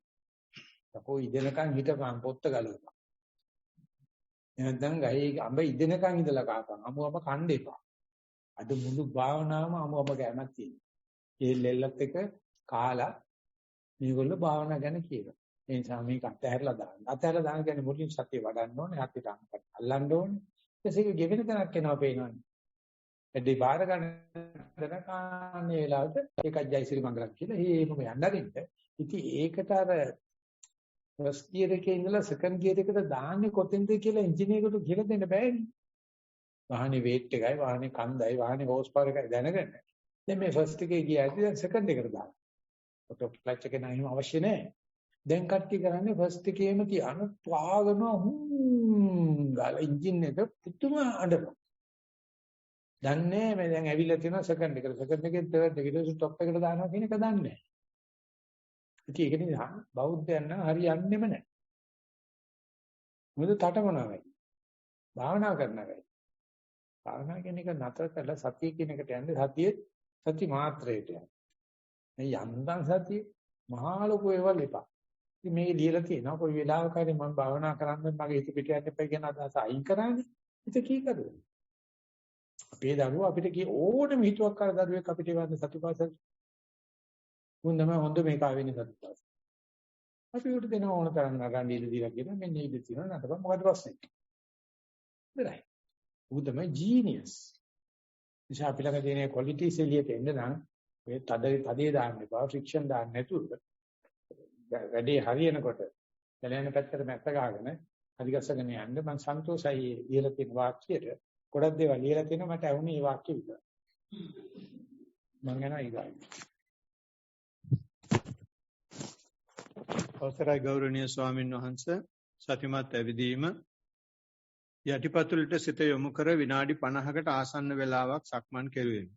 තකෝ ඉදෙනකන් හිටපන් පොත්ත ගලවපන්. එහෙනම් ගහේ අඹ ඉදෙනකන් ඉඳලා කාපන්. අමුඹ කන්න එපා. අද මුළු භාවනාවම අමුඹ ගෑමක් තියෙනවා. කේල් එල්ලත් එක්ක කාලා මේගොල්ලෝ භාවනා ගැන කියනවා. ඒ නිසා මේක අතහැරලා දාන්න. අතහැරලා දාන්න කියන්නේ මුලින් සතිය වඩන්න ඕනේ, හතිට අල්ලන්න ඕනේ. ඊට ඒක ගෙවෙන තැනක් එනවා පේනවනේ. ඇද්දි බාර ගන්න දනකාන්නේ වෙලාවට ඒකයි ජයසිරි මංගලම් කියලා හේමම යන්න අරින්න. ඉතින් ඒකට අර ෆස්ට් ගියර් එකේ ඉඳලා සෙකන්ඩ් ගියර් එකට දාන්නේ කොතෙන්ද කියලා ඉංජිනේරුවෙකුට කියලා දෙන්න බෑනේ. වාහනේ වේට් එකයි, වාහනේ කන්දයි, වාහනේ හෝස් පවර් එකයි දැනගන්න. දැන් මේ ෆස්ට් එකේ ගියාදී දැන් සෙකන්ඩ් එකට දාන්න. ඔටෝ ක්ලච් එක නම් අවශ්‍ය නැහැ. දැන් කට්ටි කරන්නේ ෆස්ට් එකේම තියන පාගන ගාලා එන්ජින් එක පුදුම අඬනවා. දන්නේ මේ දැන් ඇවිල්ලා තියෙනවා සෙකන්ඩ් එකට. සෙකන්ඩ් එකෙන් තර්ඩ් එකට ටොප් එකට දානවා කියන එක දන්නේ නැහැ. ඉතින් ඒක නිසා බෞද්ධයන් නම් හරියන්නේම නැහැ. මොකද තටමනවා වෙයි. භාවනා කරනවා වෙයි. භාවනා කියන එක නතර කරලා සතිය කියන එකට යන්නේ සතියේ සති මාත්‍රයට යන්න. මේ යන්තම් සතිය මහා ලොකු ඒවල් එපා. ඉතින් මේක ලියලා තියෙනවා කොයි වෙලාවක හරි මම භාවනා කරන්න මගේ හිත පිට යන්න එපා කියන අදහස අයින් කරන්නේ. ඒක කී කරුවා. අපේ දරුවෝ අපිට කිය ඕනම හිතුවක් කර දරුවෙක් අපිට වන්ද සතිපාසල් මුන්දම හොඳ මේක ආවෙන්නේ සතිපාසල්. අපි උට දෙන ඕන තරම් නගන්න ඉඳ දීලා කියන මෙන්න ඉඳ තියෙනවා නටපන් මොකද ප්‍රශ්නේ. ඉතින් ඌ තමයි ජීනියස්. ඉතින් අපි ළඟ තියෙන ක්වොලිටිස් එළියට එන්න නම් ඔය තදේ දාන්න එපා, ෆ්‍රික්ෂන් දාන්න නැතුව වැඩේ හරියනකොට දැලෙන පැත්තට මැස්ස ගහගෙන හරි ගස්සගෙන යන්න මම සන්තෝෂයි ලියලා තියෙන වාක්‍යයට. ගොඩක් දේවල් ලියලා තියෙනවා මට ඇහුනේ මේ වාක්‍ය විතර. මම යනවා ඊගායි. අවසරයි ගෞරවනීය ස්වාමින් වහන්සේ සතිමත් ඇවිදීම යටිපතුලට සිත යොමු කර විනාඩි 50කට ආසන්න වේලාවක් සක්මන් කෙරුවෙමි.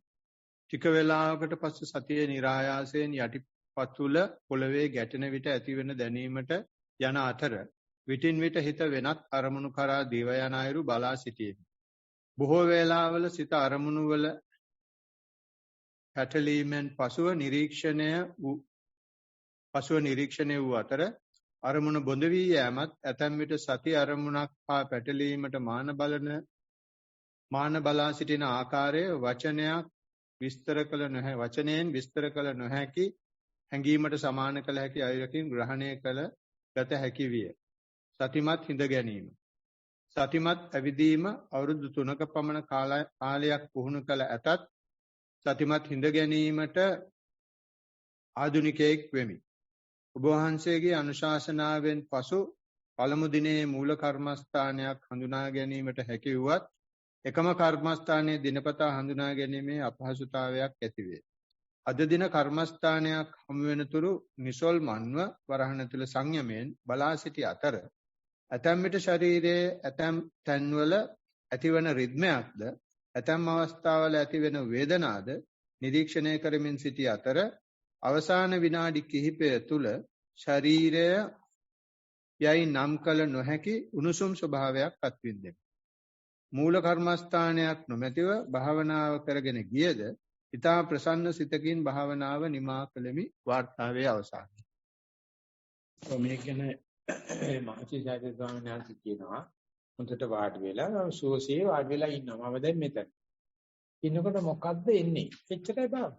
ටික වේලාවකට පසු සතියේ નિરાයාසයෙන් යටිපතුල පොළවේ ගැටෙන විට ඇතිවෙන දැනීමට යන අතර විටින් විට හිත වෙනත් අරමුණු කරා දිව යන අයුරු බලා සිටියෙමි. බොහෝ වේලාවල සිත අරමුණු වල පැටලීමෙන් පසුව නිරීක්ෂණය වූ අතර අරමුණ බොඳ වී යෑමත් ඇතැම් විට සති අරමුණක් හා පැටලීමට මාන බලා සිටින ආකාරය වචනයෙන් විස්තර කළ නොහැකි හැඟීමට සමාන කළ හැකි අයුරකින් ග්‍රහණය කළ ගත හැකි විය. සතිමත් හිඳ ගැනීම. සතිමත් ඇවිදීම අවුරුදු 3ක පමණ කාලයක් පුහුණු කළ ඇතත් සතිමත් හිඳ ගැනීමට ආධුනිකයෙක් වෙමි. ඔබ වහන්සේගේ අනුශාසනාවෙන් පසු පළමු දිනේ මූල කර්මස්ථානයක් හඳුනා ගැනීමට හැකි වුවත් එකම කර්මස්ථානයේ දිනපතා හඳුනා ගැනීමේ අපහසුතාවයක් ඇතිවේ. අද දින කර්මස්ථානයක් හමු වෙනතුරු නිසල්මන්ව වරහණ තුල සංයමයෙන් බලා සිටි අතර ඇතැම් විට ශරීරයේ ඇතැම් තැන්වල ඇතිවන රිද්මයක්ද ඇතැම් අවස්ථාවල ඇතිවන වේදනාද නිරීක්ෂණය කරමින් සිටි අතර අවසාන විනාඩි කිහිපය තුල ශරීරය යයි නම් කළ නොහැකි උණුසුම් ස්වභාවයක් අත්විඳෙමි. මූල කර්මස්ථානයක් නොමැතිව භාවනාව කරගෙන ගියද ඉතා ප්‍රසන්න සිතකින් භාවනාව නිමා කළෙමි. වාර්තාවේ අවසානය. මේක ගැන මහසිසාරද ස්වාමීන් වහන්සේ කියනවා හොඳට වාඩි වෙලා සුවසේ වාඩි වෙලා ඉන්නවා. මම දැන් මෙතන. ඉන්නකොට මොකද්ද එන්නේ? එච්චරයි බාන.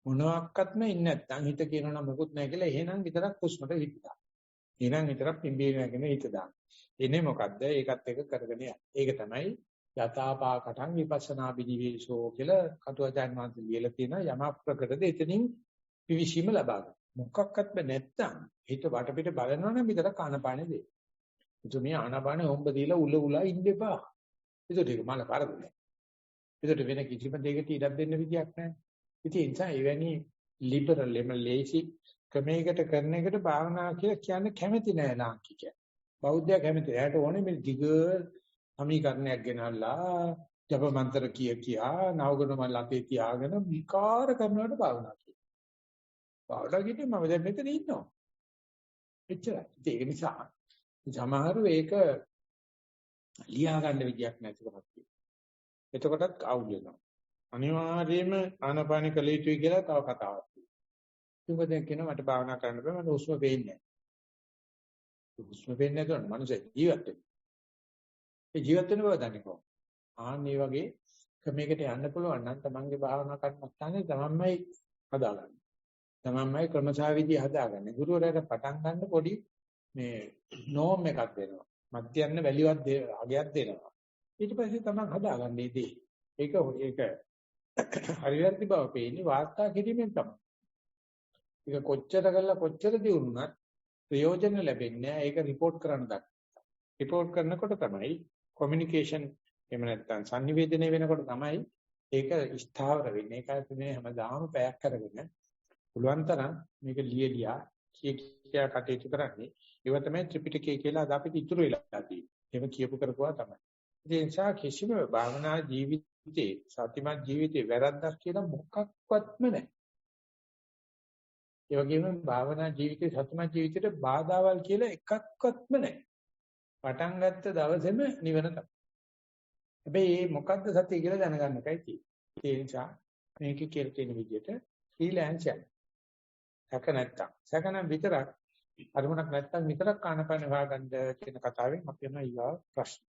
මොනවාක්වත්ම ඉන්නේ නැත්නම් හිත කියනවා මොකුත් නැහැ කියලා එහෙනම් විතරක් හුස්මට හිත දාන්න. එහෙනම් විතරක් පිම්බීම නැගෙන හිත දාන්න. එන්නේ මොකද්ද? ඒකත් එක කරගෙන යන්න. ඒක තමයි යථාපාකටං විපස්සනා බිනිවේෂෝ කියලා කටුවචාන් වහන්සේ ලියලා තියෙන යමක් ප්‍රකටද එතනින් පිවිසීම ලබා ගන්න. මොකක්වත්ම නැත්තම් හිත වටපිට බලනවනම් විතරක් ආනපානෙ දෙන්න. මේ ආනපානෙ හොම්බ දීලා උලා ඉන්න එපා. ඒක මල කරදරයක්. ඒකට වෙන කිසිම දෙයකට ඉඩක් දෙන්න විදියක් නැහැ. ඉතින් ඒ නිසා එවැනි ලිබරල් එම ලේසි ක්‍රමයකට කරන එකට භාවනා කියලා කියන්නේ කැමති නෑ ලාංකිකය. බෞද්ධයා කැමති. එයාට ඕනේ මේ දිග සමීකරණයක් ගෙනල්ලා ජප මන්ත්‍ර කියා නවගුණ මල් අපේ තියාගෙන විකාර කරනවට භාවනා කියනවා. භාවනා කියන්නේ මම දැන් මෙතන ඉන්නවා. එච්චරයි. ඒක නිසා සමහරව ඒක ලියා ගන්න විදියක් නැතිකමක් තියෙනවා. එතකොටත් අවුල් වෙනවා. අනිවාර්යයෙන්ම ආනාපාන කළ යුතුයි කියලා තව කතාවක් තියෙනවා. ඒක දැන් කියනවා මට භාවනා කරන්න බෑ මට හුස්ම පේන්නේ නැහැ. හුස්ම පේන්නේ නැතුව මනුස්සය ජීවත් වෙනවා. ඒ ජීවත් වෙන බව දන්නේ කොහොමද? ආන්නේ වගේ ක්‍රමයකට යන්න පුළුවන් නම් තමන්ගේ භාවනා කර්මස්ථානේ තමන්මයි හදාගන්න. තමන්මයි ක්‍රමසාවිදි හදාගන්න. ගුරුවරයාට පටන් ගන්න පොඩි මේ නෝම් එකක් දෙනවා. මධ්‍යන්න වැලියක් අගයක් දෙනවා. ඊට පස්සේ තමන් හදාගන්න ඉදී. ඒක හරියට බව පේන්නේ වාර්තා කිරීමෙන් තමයි. ඒක කොච්චර කළා කොච්චර දියුණුනත් ප්‍රයෝජන ලැබෙන්නේ නැහැ. ඒක රිපෝට් කරන්න දක්වනවා. රිපෝට් කරනකොට තමයි කොමියුනිකේෂන් එහෙම නැත්නම් sannivedanaya වෙනකොට තමයි ඒක ස්ථාවර වෙන්නේ. ඒකත් මේ හැමදාම පැයක් කරගෙන පුළුවන් තරම් මේක ලියලියා කියා කටයුතු කරන්නේ. ඒව තමයි ත්‍රිපිටකය කියලා අද අපිට ඉතුරු වෙලා තියෙන්නේ. එහෙම කියපු කරපුවා තමයි. ඒ නිසා කිසිම භාවනා ජීවිතේ සතිමත් ජීවිතේ වැරද්දක් කියලා මොකක්වත්ම නැහැ. ඒ වගේම භාවනා ජීවිතේ සතිමත් ජීවිතේට බාධාවල් කියලා එකක්වත්ම නැහැ. පටන් ගත්ත දවසේම නිවන තමයි. හැබැයි මේ මොකද්ද සතිය කියලා දැනගන්න එකයි තියෙන්නේ. ඒ නිසා මේකේ කියලා තියෙන විදිහට ෆ්‍රීලෑන්ස් යන්න. සැක නැත්තම්. සැකනම් විතරක් අරමුණක් නැත්තම් විතරක් ආනපන හොයාගන්න කියන කතාවෙන් අපි යනවා ඊගා ප්‍රශ්න.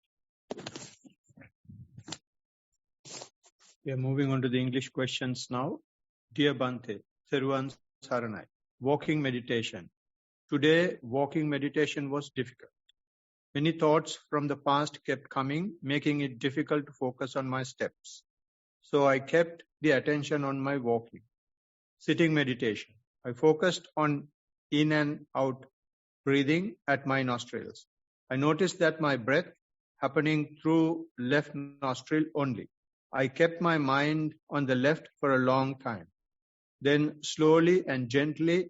We are moving on to the English questions now. Dear Bante, Theruvan Saranai, walking meditation. Today, walking meditation was difficult. Many thoughts from the past kept coming, making it difficult to focus on my steps. So I kept the attention on my walking. Sitting meditation. I focused on in and out breathing at my nostrils. I noticed that my breath happening through left nostril only. I kept my mind on the left for a long time. Then slowly and gently,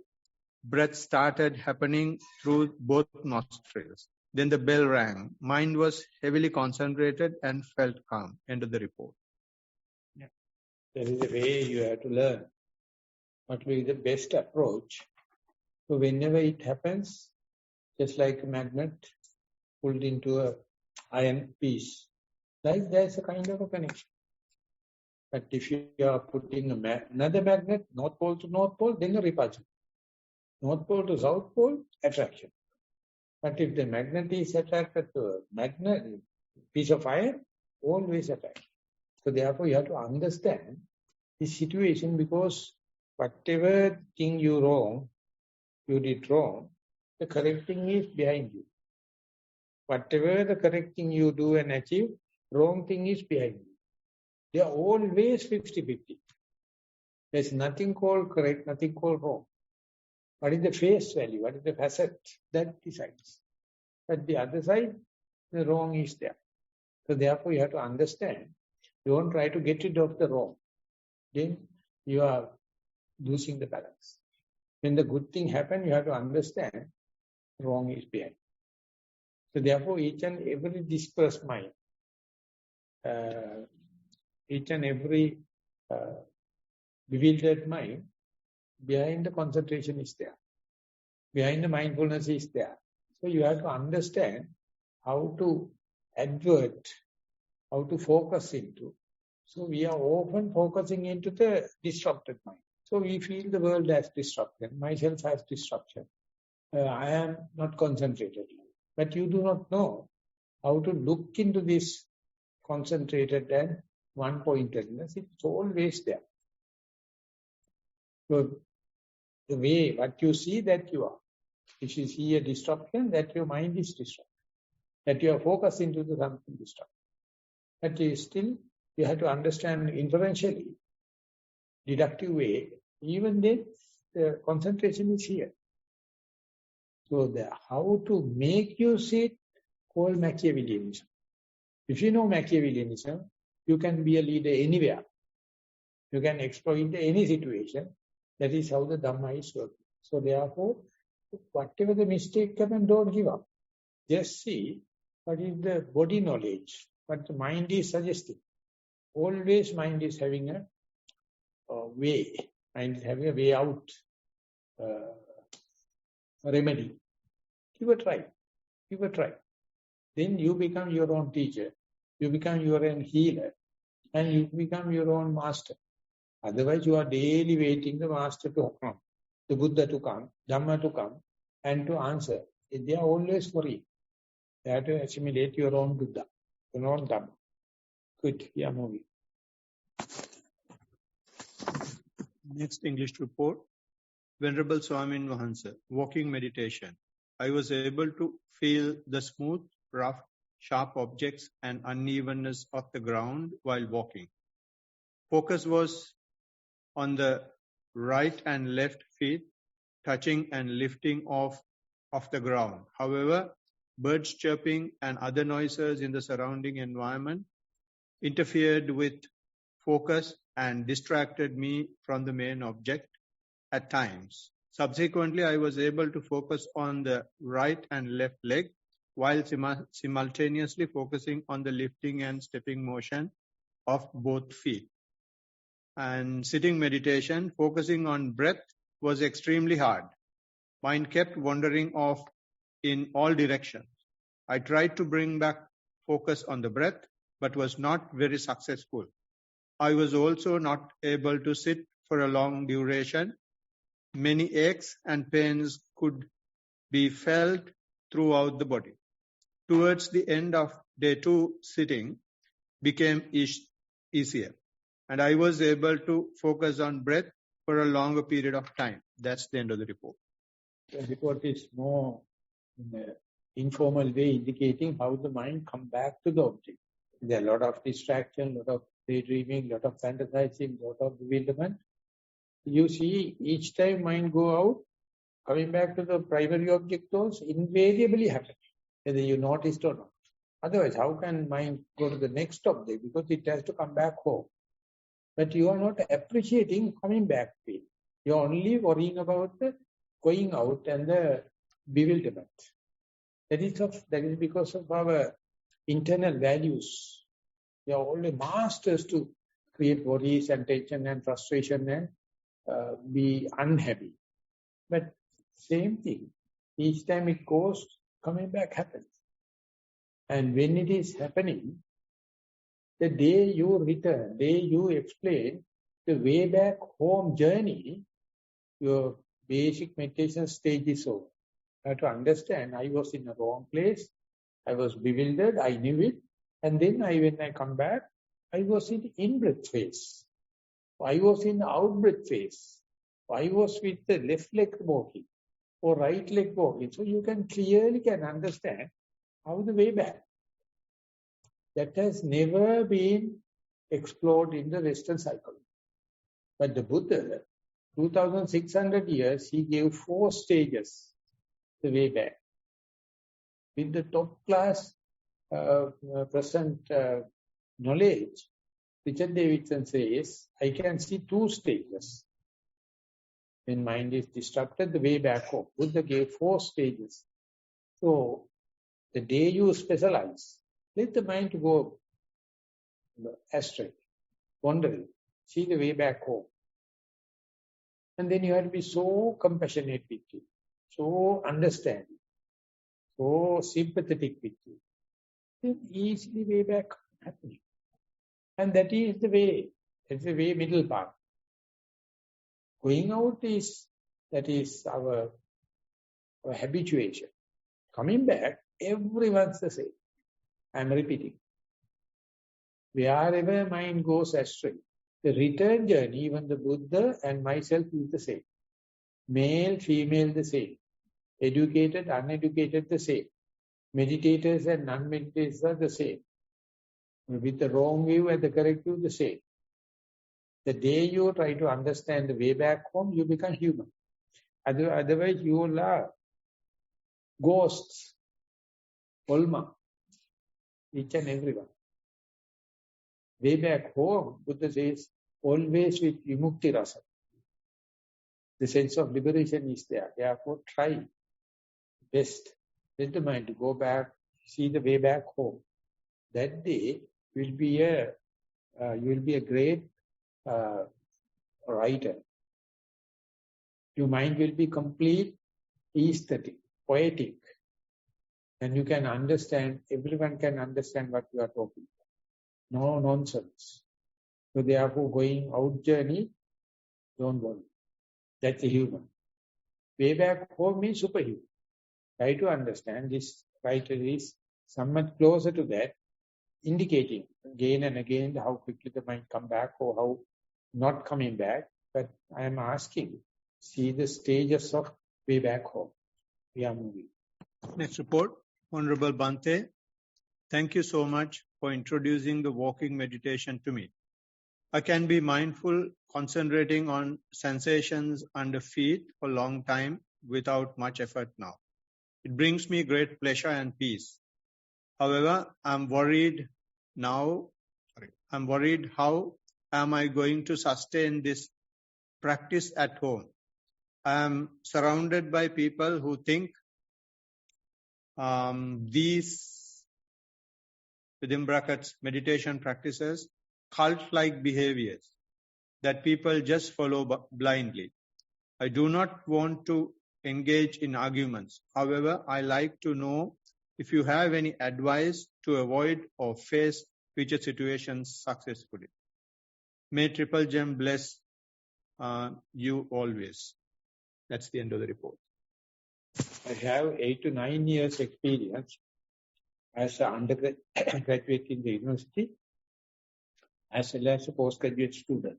breath started happening through both nostrils. Then the bell rang. Mind was heavily concentrated and felt calm. End of the report. Yeah. There is a way you have to learn what will be the best approach. So whenever it happens, just like a magnet pulled into a iron piece, like there's a kind of a connection. But if you are putting another magnet, North Pole to North Pole, then a repulsion. North Pole to South Pole, attraction. But if the magnet is attracted to a magnet, piece of iron, always attraction. So therefore you have to understand this situation, because whatever thing you did wrong, the correct thing is behind you. Whatever the correct thing you do and achieve, wrong thing is behind you. They are always 50-50. There's nothing called correct, nothing called wrong. What is the face value? What is the facet? That decides. But the other side, the wrong is there. So therefore you have to understand. Don't try to get rid of the wrong. Then you are losing the balance. When the good thing happens, you have to understand wrong is behind. So therefore each and every dispersed mind, each and every bewildered mind, behind the concentration is there. Behind the mindfulness is there. So you have to understand how to advert, how to focus into. So we are often focusing into the disrupted mind. So we feel the world as disrupted, myself as disruption. I am not concentrated. But you do not know how to look into this concentrated and one-pointedness. It's always there. So the way, what you see, that you are. If you see a disruption, that your mind is disrupted. That you are focused into the something disrupted. But you have to understand inferentially, deductive way, even then the concentration is here. So how to make you see it, called Machiavellianism. If you know Machiavellianism, you can be a leader anywhere. You can exploit any situation. That is how the Dhamma is working. So therefore, whatever the mistake happens, don't give up. Just see what is the body knowledge, what the mind is suggesting. Always mind is having a way. Mind is having a way out, remedy. Give a try. Give a try. Then you become your own teacher. You become your own healer. And you become your own master. Otherwise, you are daily waiting the master to come, the Buddha to come, Dhamma to come, and to answer. They are always worried. You have to assimilate your own Buddha, your own Dhamma. Good, we are moving. Next English report. Venerable Swamin Wahansa, walking meditation. I was able to feel the smooth, rough, sharp objects and unevenness of the ground while walking. Focus was on the right and left feet, touching and lifting off the ground. However, birds chirping and other noises in the surrounding environment interfered with focus and distracted me from the main object at times. Subsequently, I was able to focus on the right and left leg while simultaneously focusing on the lifting and stepping motion of both feet. And sitting meditation, focusing on breath was extremely hard. Mind kept wandering off in all directions. I tried to bring back focus on the breath, but was not very successful. I was also not able to sit for a long duration. Many aches and pains could be felt throughout the body. Towards the end of day 2, sitting became easier, and I was able to focus on breath for a longer period of time. That's the end of the report. The report is more in an informal way indicating how the mind comes back to the object. There are a lot of distraction, a lot of daydreaming, a lot of fantasizing, a lot of bewilderment. You see, each time mind go out, coming back to the primary object, those invariably happen, whether you noticed or not. Otherwise, how can mind go to the next object? Because it has to come back home. But you are not appreciating coming back to it. You are only worrying about the going out and the bewilderment. That is because of our internal values. We are only masters to create worries and tension and frustration and be unhappy. But same thing, each time it goes, coming back happens. And when it is happening, the day you return, day you explain the way back home journey, your basic meditation stage is over. You have to understand, I was in the wrong place, I was bewildered, I knew it, and then when I come back, I was in the in-breath phase. I was in the out-breath phase. I was with the left leg walking or right leg walking. So you can clearly understand how the way back. That has never been explored in the Western psychology. But the Buddha 2,600 years, he gave 4 stages the way back. With the top class present knowledge, Richard Davidson says, I can see 2 stages. When mind is disrupted, the way back home. Buddha gave 4 stages. So, the day you specialize, let the mind go astray, wandering, see the way back home. And then you have to be so compassionate with you, so understanding, so sympathetic with you. Then easily way back happening. And that is the way. It's the way middle part. Going out that is our habituation. Coming back, everyone's the same. I'm repeating. Wherever mind goes astray, the return journey, even the Buddha and myself is the same. Male, female, the same. Educated, uneducated, the same. Meditators and non-meditators are the same. With the wrong view and the correct view, the same. The day you try to understand the way back home, you become human. Otherwise, you are ghosts, Olma, each and everyone. Way back home, Buddha says, always with vimukti rasa. The sense of liberation is there. Therefore, try best. Let the mind to go back, see the way back home. That day will be you will be a great writer. Your mind will be complete, aesthetic, poetic. And you can understand, everyone can understand what you are talking about. No nonsense. So therefore, going out journey, don't worry. That's a human. Way back home means superhuman. Try to understand this writer is somewhat closer to that, indicating again and again how quickly the mind come back or how not coming back. But I am asking, see the stages of way back home. We are moving. Next report, Honorable Bhante. Thank you so much for introducing the walking meditation to me. I can be mindful, concentrating on sensations under feet for a long time without much effort now. It brings me great pleasure and peace. However, I'm worried how am I going to sustain this practice at home? I am surrounded by people who think these, within brackets, meditation practices, cult-like behaviors that people just follow blindly. I do not want to engage in arguments. However, I like to know if you have any advice to avoid or face future situations successfully. May Triple Gem bless you always. That's the end of the report. I have 8 to 9 years experience as an undergraduate in the university, as well as a postgraduate student.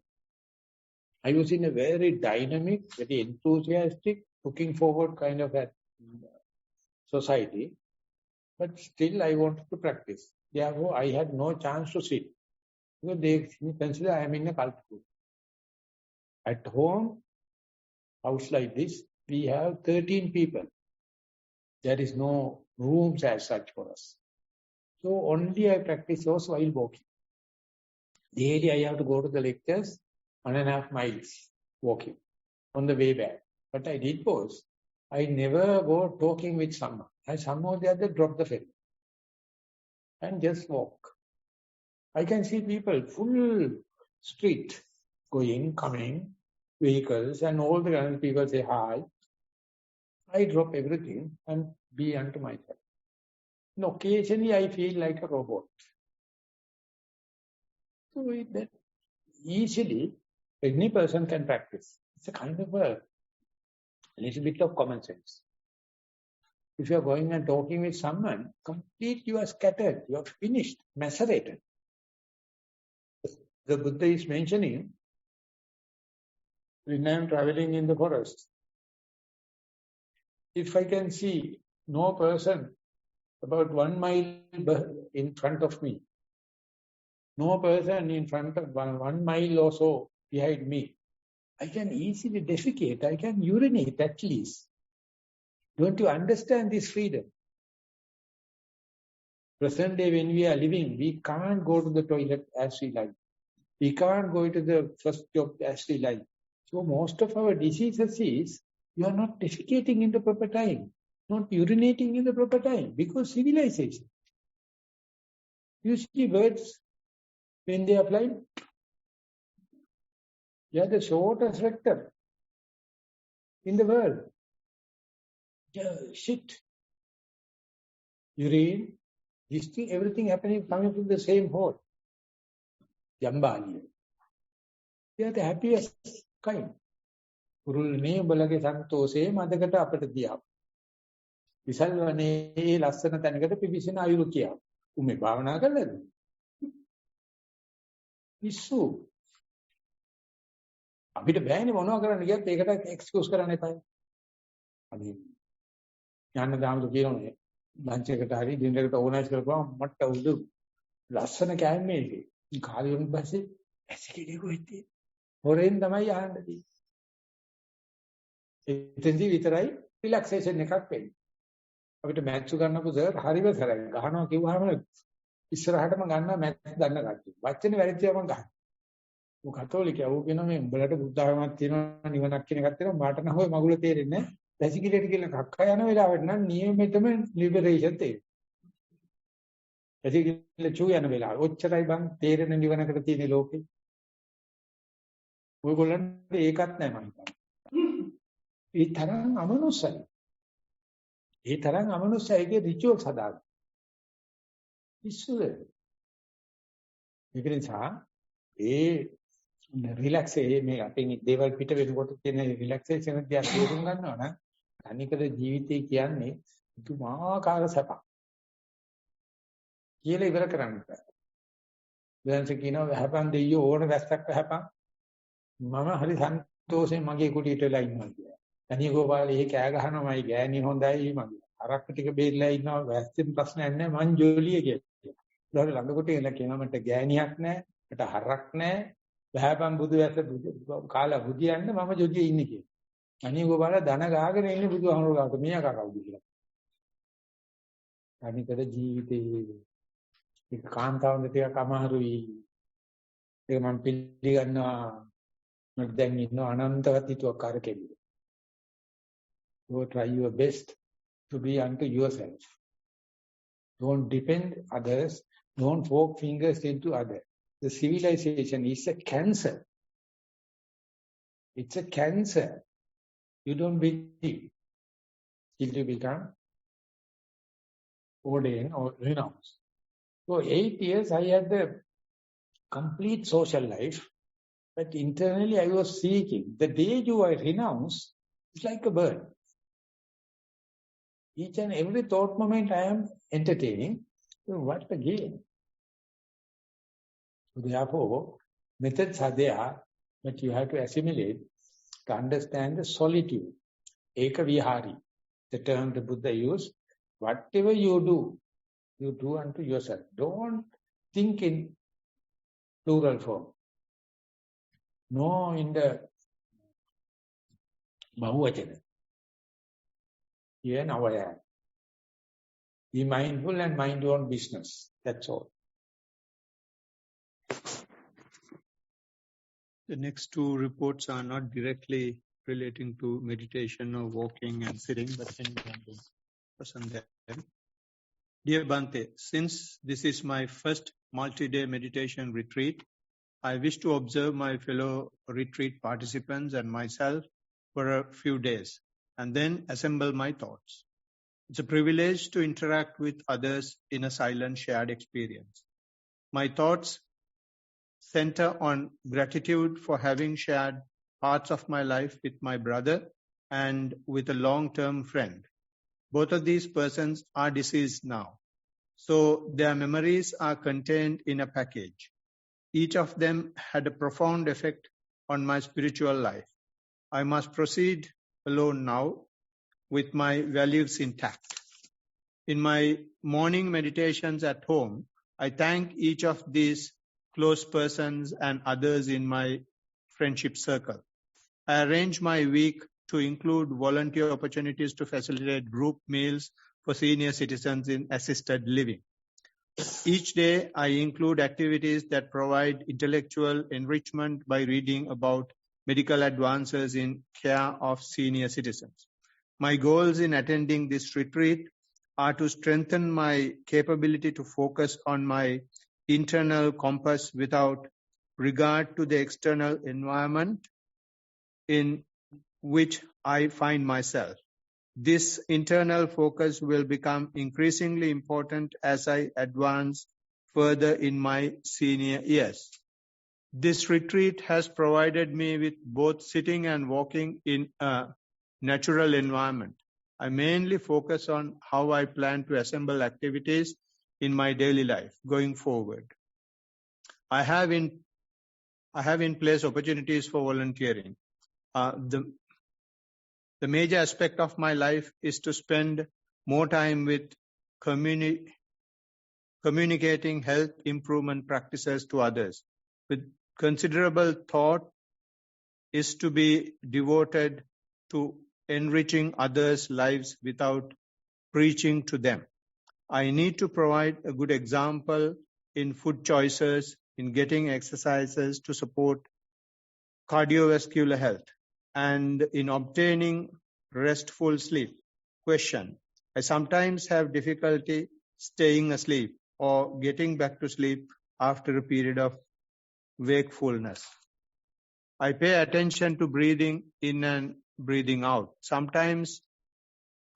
I was in a very dynamic, very enthusiastic, looking forward kind of a society, but still I wanted to practice. Therefore, I had no chance to sit, because they consider I am in a cult group. At home, house like this, we have 13 people. There is no rooms as such for us. So only I practice those while walking. Daily I have to go to the lectures, 1.5 miles walking on the way back. What I did was, I never go talking with someone. I somehow the other drop the ferry and just walk. I can see people, full street, going, coming, vehicles, and all the other people say hi. I drop everything and be unto myself. And occasionally I feel like a robot. So that easily any person can practice. It's a kind of a little bit of common sense. If you are going and talking with someone, completely you are scattered, you are finished, macerated. The Buddha is mentioning, when I am traveling in the forest, if I can see no person about 1 mile in front of me, no person in front of 1 mile or so behind me, I can easily defecate. I can urinate at least. Don't you understand this freedom? Present day when we are living, we can't go to the toilet as we like. We can't go to the first job as we like. So most of our diseases is, you are not defecating in the proper time, not urinating in the proper time, because civilization. You see birds, when they are flying, they are the shortest rectum in the world. Shit. Urine, this thing, everything happening, coming from the same hole. Jambali. They are the happiest kind. Kurul me balage santose madakata apata diya. Visal vane lassana tanakata pivisena ayuru kiya. Ume bhavana karalada. Issu. අපිට බෑනේ මොනවා කරන්න ගියත් ඒකට excuse කරන්න එපා. අපි යන්න දාමු කියනනේ ලන්ච් එකට හරි ඩිනර් එකට ඕනයිස් කරපුවා මට උදු ලස්සන කෑම මේකේ. කාලේ වුණ පස්සේ ඇසිකිලි කොහෙද? හොරෙන් තමයි ආන්න තියෙන්නේ. එතෙන්දි විතරයි රිලැක්සේෂන් එකක් වෙන්නේ. අපිට මැත්ස් ගන්නකො සර් හරිම සරයි. ගහනවා කිව්වහම ඉස්සරහටම ගන්නවා මැත්ස් ගන්න කට්ටිය. වචනේ වැරදිලා මම ගන්නවා. ඔය කතෝලිකයා ඌ කියනවා මේ උඹලට බුද්ධාගමක් තියෙනවා නිවනක් කියන එකක් තියෙනවා මාට නම් ඔය මගුල තේරෙන්නේ නැහැ. වැසිකිළියට කියලා කක්ක යන වෙලාවට නම් නියමෙටම ලිබරේෂන් තේරෙනවා. වැසිකිළිය චූ යන වෙලාව. ඔච්චරයි බං තේරෙන නිවනකට තියෙන ලෝකේ. ඔයගොල්ලන්ට ඒකත් නැහැ මම හිතන්නේ. ඒ තරම් අමනුස්සයි. ඒ තරම් අමනුස්සයිගේ රිචුවල්ස් හදාගන්න. ඉස්සුද. ඒක නිසා ඒ රිලැක්සේ මේ අපේ දේවල් පිට වෙනකොට තියෙන රිලැක්සේෂන් එක දිහා තේරුම් ගන්නවා නම් අනිකද ජීවිතය කියන්නේ පුදුමාකාර සැපක් කියලා ඉවර කරන්න බෑ. දැන් කියනවා වහපන් දෙයියෝ ඕන වැස්සක් වහපන් මම හරි සන්තෝෂයෙන් මගේ කුටියට වෙලා ඉන්නවා කියලා. තනිය ගෝපාලේ ඒ කෑ ගහනවායි ගෑණි හොඳයි මගේ. අරක්ක ටික බේරලා ඉන්නවා වැස්සෙන් ප්‍රශ්නයක් නැහැ මං ජොලිය කියලා. ඊළඟ ළඟ කොට එලා කියනවා මට ගෑණියක් නැහැ මට හරක් නැහැ. වහපන් බුදු වැස්ස කාලා බුදියන්න මම ජොලියේ ඉන්නේ කියලා. තනිය ගෝපාලා ධන ගාගෙන ඉන්නේ බුදුහමරගාට මෙයා කවුද කියලා. අනිකද ජීවිතේ ඒක කාන්තාවන් ටිකක් අමාරුයි. ඒක මම පිළිගන්නවා. මට දැන් ඉන්න අනන්තවත් හිතුවක්කාර කෙනෙක්. You try your best to be unto yourself. Don't depend others. Don't poke fingers into others. The civilization is a cancer. It's a cancer. You don't believe. Till you become ordained or renounced. So 8 years I had the complete social life, but internally I was seeking. The day you are renounced, it's like a bird. Each and every thought moment I am entertaining. So what a game. So therefore, methods are there, but you have to assimilate to understand the solitude. Eka vihari, the term the Buddha used. Whatever you do unto yourself. Don't think in plural form. No in the bahuvachana. Here now I am. Be mindful and mind your own business. That's all. The next two reports are not directly relating to meditation or walking and sitting, but anyone can present them. Dear Bhante, since this is my first multi-day meditation retreat, I wish to observe my fellow retreat participants and myself for a few days and then assemble my thoughts. It's a privilege to interact with others in a silent shared experience. My thoughts center on gratitude for having shared parts of my life with my brother and with a long-term friend. Both of these persons are deceased now, so their memories are contained in a package. Each of them had a profound effect on my spiritual life. I must proceed alone now with my values intact. In my morning meditations at home, I thank each of these close persons and others in my friendship circle. I arrange my week to include volunteer opportunities to facilitate group meals for senior citizens in assisted living. Each day, I include activities that provide intellectual enrichment by reading about medical advances in care of senior citizens. My goals in attending this retreat are to strengthen my capability to focus on my internal compass without regard to the external environment in which I find myself. This internal focus will become increasingly important as I advance further in my senior years. This retreat has provided me with both sitting and walking in a natural environment. I mainly focus on how I plan to assemble activities in my daily life going forward. I have in place opportunities for volunteering. The major aspect of my life is to spend more time with communicating health improvement practices to others. With considerable thought is to be devoted to enriching others' lives without preaching to them. I need to provide a good example in food choices, in getting exercises to support cardiovascular health, and in obtaining restful sleep. Question: I sometimes have difficulty staying asleep or getting back to sleep after a period of wakefulness. I pay attention to breathing in and breathing out, sometimes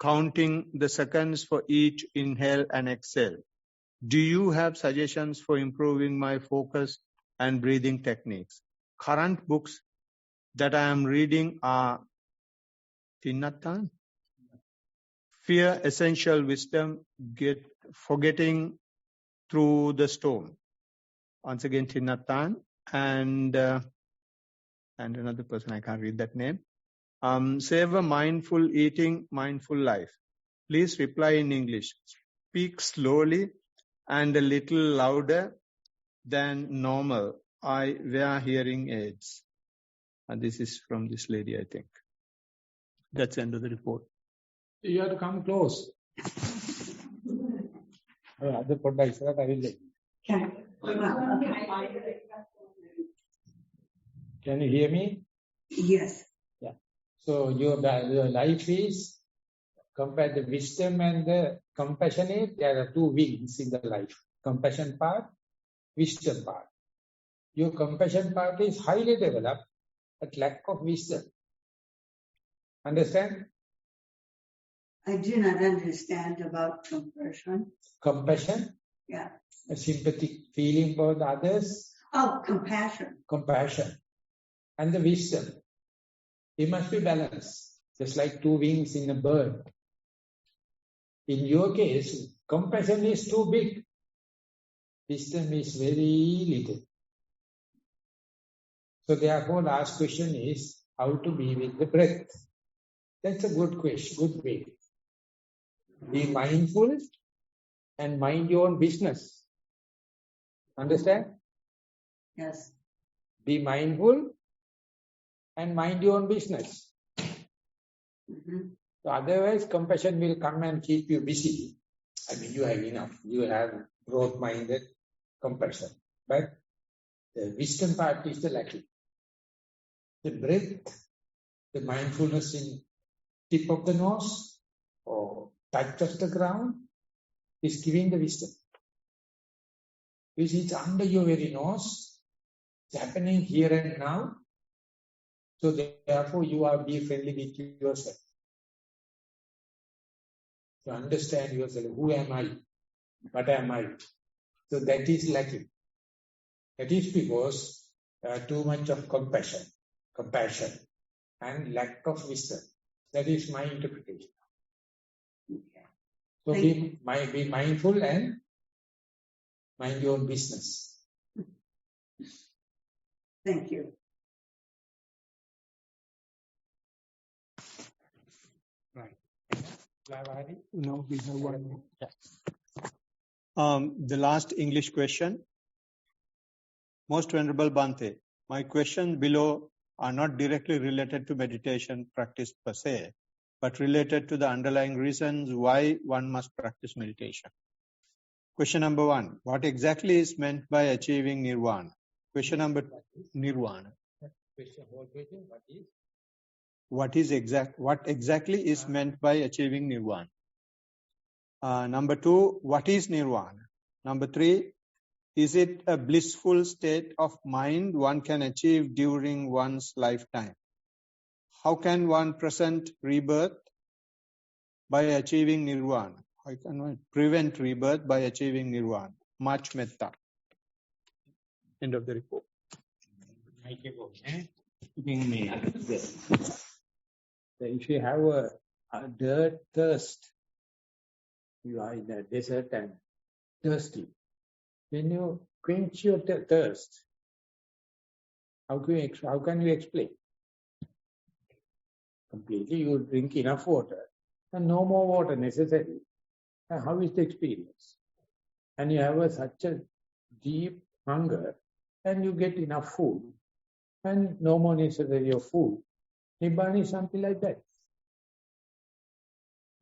counting the seconds for each inhale and exhale. Do you have suggestions for improving my focus and breathing techniques? Current books that I am reading are Tinnathan, Fear, Essential Wisdom, Forgetting Through the Storm. Once again, Tinnathan, and another person, I can't read that name. Savor Mindful Eating, Mindful Life. Please reply in English. Speak slowly and a little louder than normal. I wear hearing aids. And this is from this lady, I think. That's the end of the report. You have to come close. Other products that I will let. Can you hear me? Yes. Yeah. So your life is, compared the wisdom and the compassionate, there are two wings in the life. Compassion part, wisdom part. Your compassion part is highly developed, but lack of wisdom. Understand? I do not understand about compassion. Compassion? Yeah. A sympathetic feeling for the others. Oh, compassion. Compassion. And the wisdom. It must be balanced, just like two wings in a bird. In your case, compassion is too big. Wisdom is very little. So therefore, last question is how to be with the breath. That's a good question, good way. Be mindful and mind your own business. Understand? Yes. Be mindful and mind your own business. Mm-hmm. So otherwise, compassion will come and keep you busy. I mean, you have enough. You have growth-minded compassion. But the wisdom part is the lacking. The breath, the mindfulness in tip of the nose or touch of the ground is giving the wisdom. Which is under your very nose. It's happening here and now. So therefore, you are be friendly with yourself. To understand yourself, who am I? What am I? So that is lacking. That is because too much of compassion, and lack of wisdom. That is my interpretation. Okay. So be mindful and mind your own business. Thank you. Right. Lavadi? No, we have one more. Yeah. The last English question. Most Venerable Bhante, my question below are not directly related to meditation practice per se, but related to the underlying reasons why one must practice meditation. Question number 1. What exactly is meant by achieving nirvana? Question number nirvana. What exactly is meant by achieving nirvana? Number 2, what is nirvana? Number 3, is it a blissful state of mind one can achieve during one's lifetime? How can one present rebirth by achieving nirvana? How can one prevent rebirth by achieving nirvana? Much metta. End of the report. If you have a dirt thirst, you are in the desert and thirsty. When you quench your thirst, how can you explain? Completely, you drink enough water and no more water necessary. And how is the experience? And you have such a deep hunger and you get enough food and no more necessary of food. Nibbana is something like that.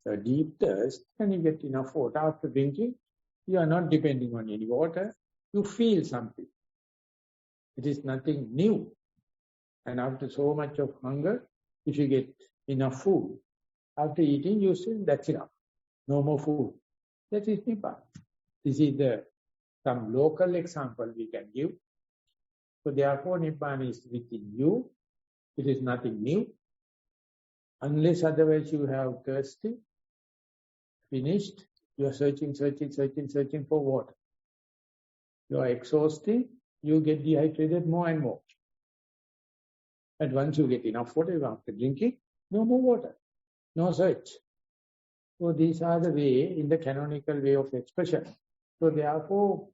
So deep thirst and you get enough water. After drinking, you are not depending on any water. You feel something. It is nothing new. And after so much of hunger, if you get enough food, after eating, you say, that's enough. No more food. That is Nibbana. This is some local example we can give. So therefore, Nibbana is within you. It is nothing new. Unless otherwise you have thirsty, finished, you are searching for water. You are exhausted, you get dehydrated more and more. And once you get enough water, after drinking, no more water, no search. So these are the way, in the canonical way of expression. So therefore,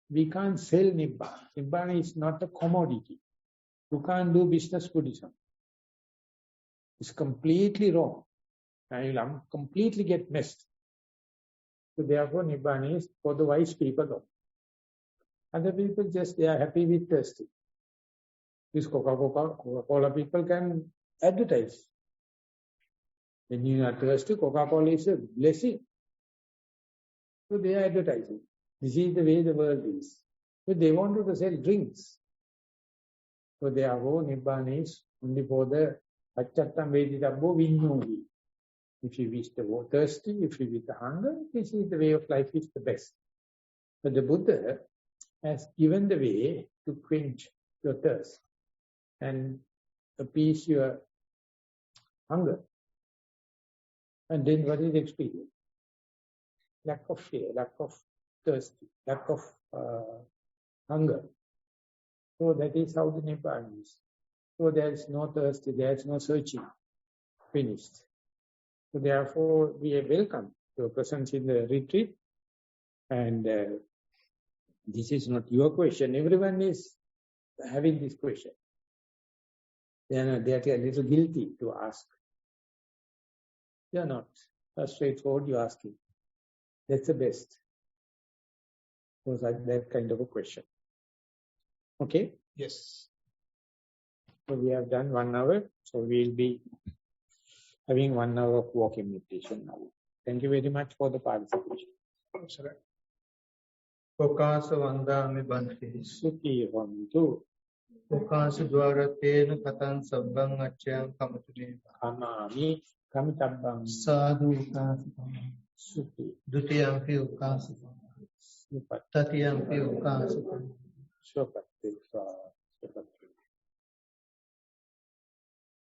we can't sell Nibbana. Nibbana is not a commodity. You can't do business Buddhism. It's completely wrong. And you'll completely get messed. So therefore, Nibbana is for the wise people only. Other people they are happy with thirsty. These Coca-Cola people can advertise. When you are thirsty, Coca-Cola is a blessing. So they are advertising. This is the way the world is. So they want to sell drinks. So therefore, Nibbana is only for the Pachattam Veditabbo Vinyogi. If you wish the thirsty, if you wish the hunger, this is the way of life is the best. But the Buddha has given the way to quench your thirst and appease your hunger. And then what is the experience? Lack of fear, lack of thirst, lack of hunger. So that is how the Nibbana is. So there is no thirst, there is no searching. Finished. So therefore, we are welcome your presence in the retreat. And this is not your question. Everyone is having this question. They are a little guilty to ask. They are not. That's straightforward, you asking. That's the best. So that kind of a question. Okay? Yes. So we have done 1 hour. So we will be having 1 hour of walking meditation now. Thank you very much for the participation. Okasa vandami bhante. Sukhi vantu. Okasa dwaratena katan sabbang achyam kamatune. Amami kamitabbang. Sadhu okasa. Sukhi. Dutiyampi okasa. Tatiyampi okasa. Shopati.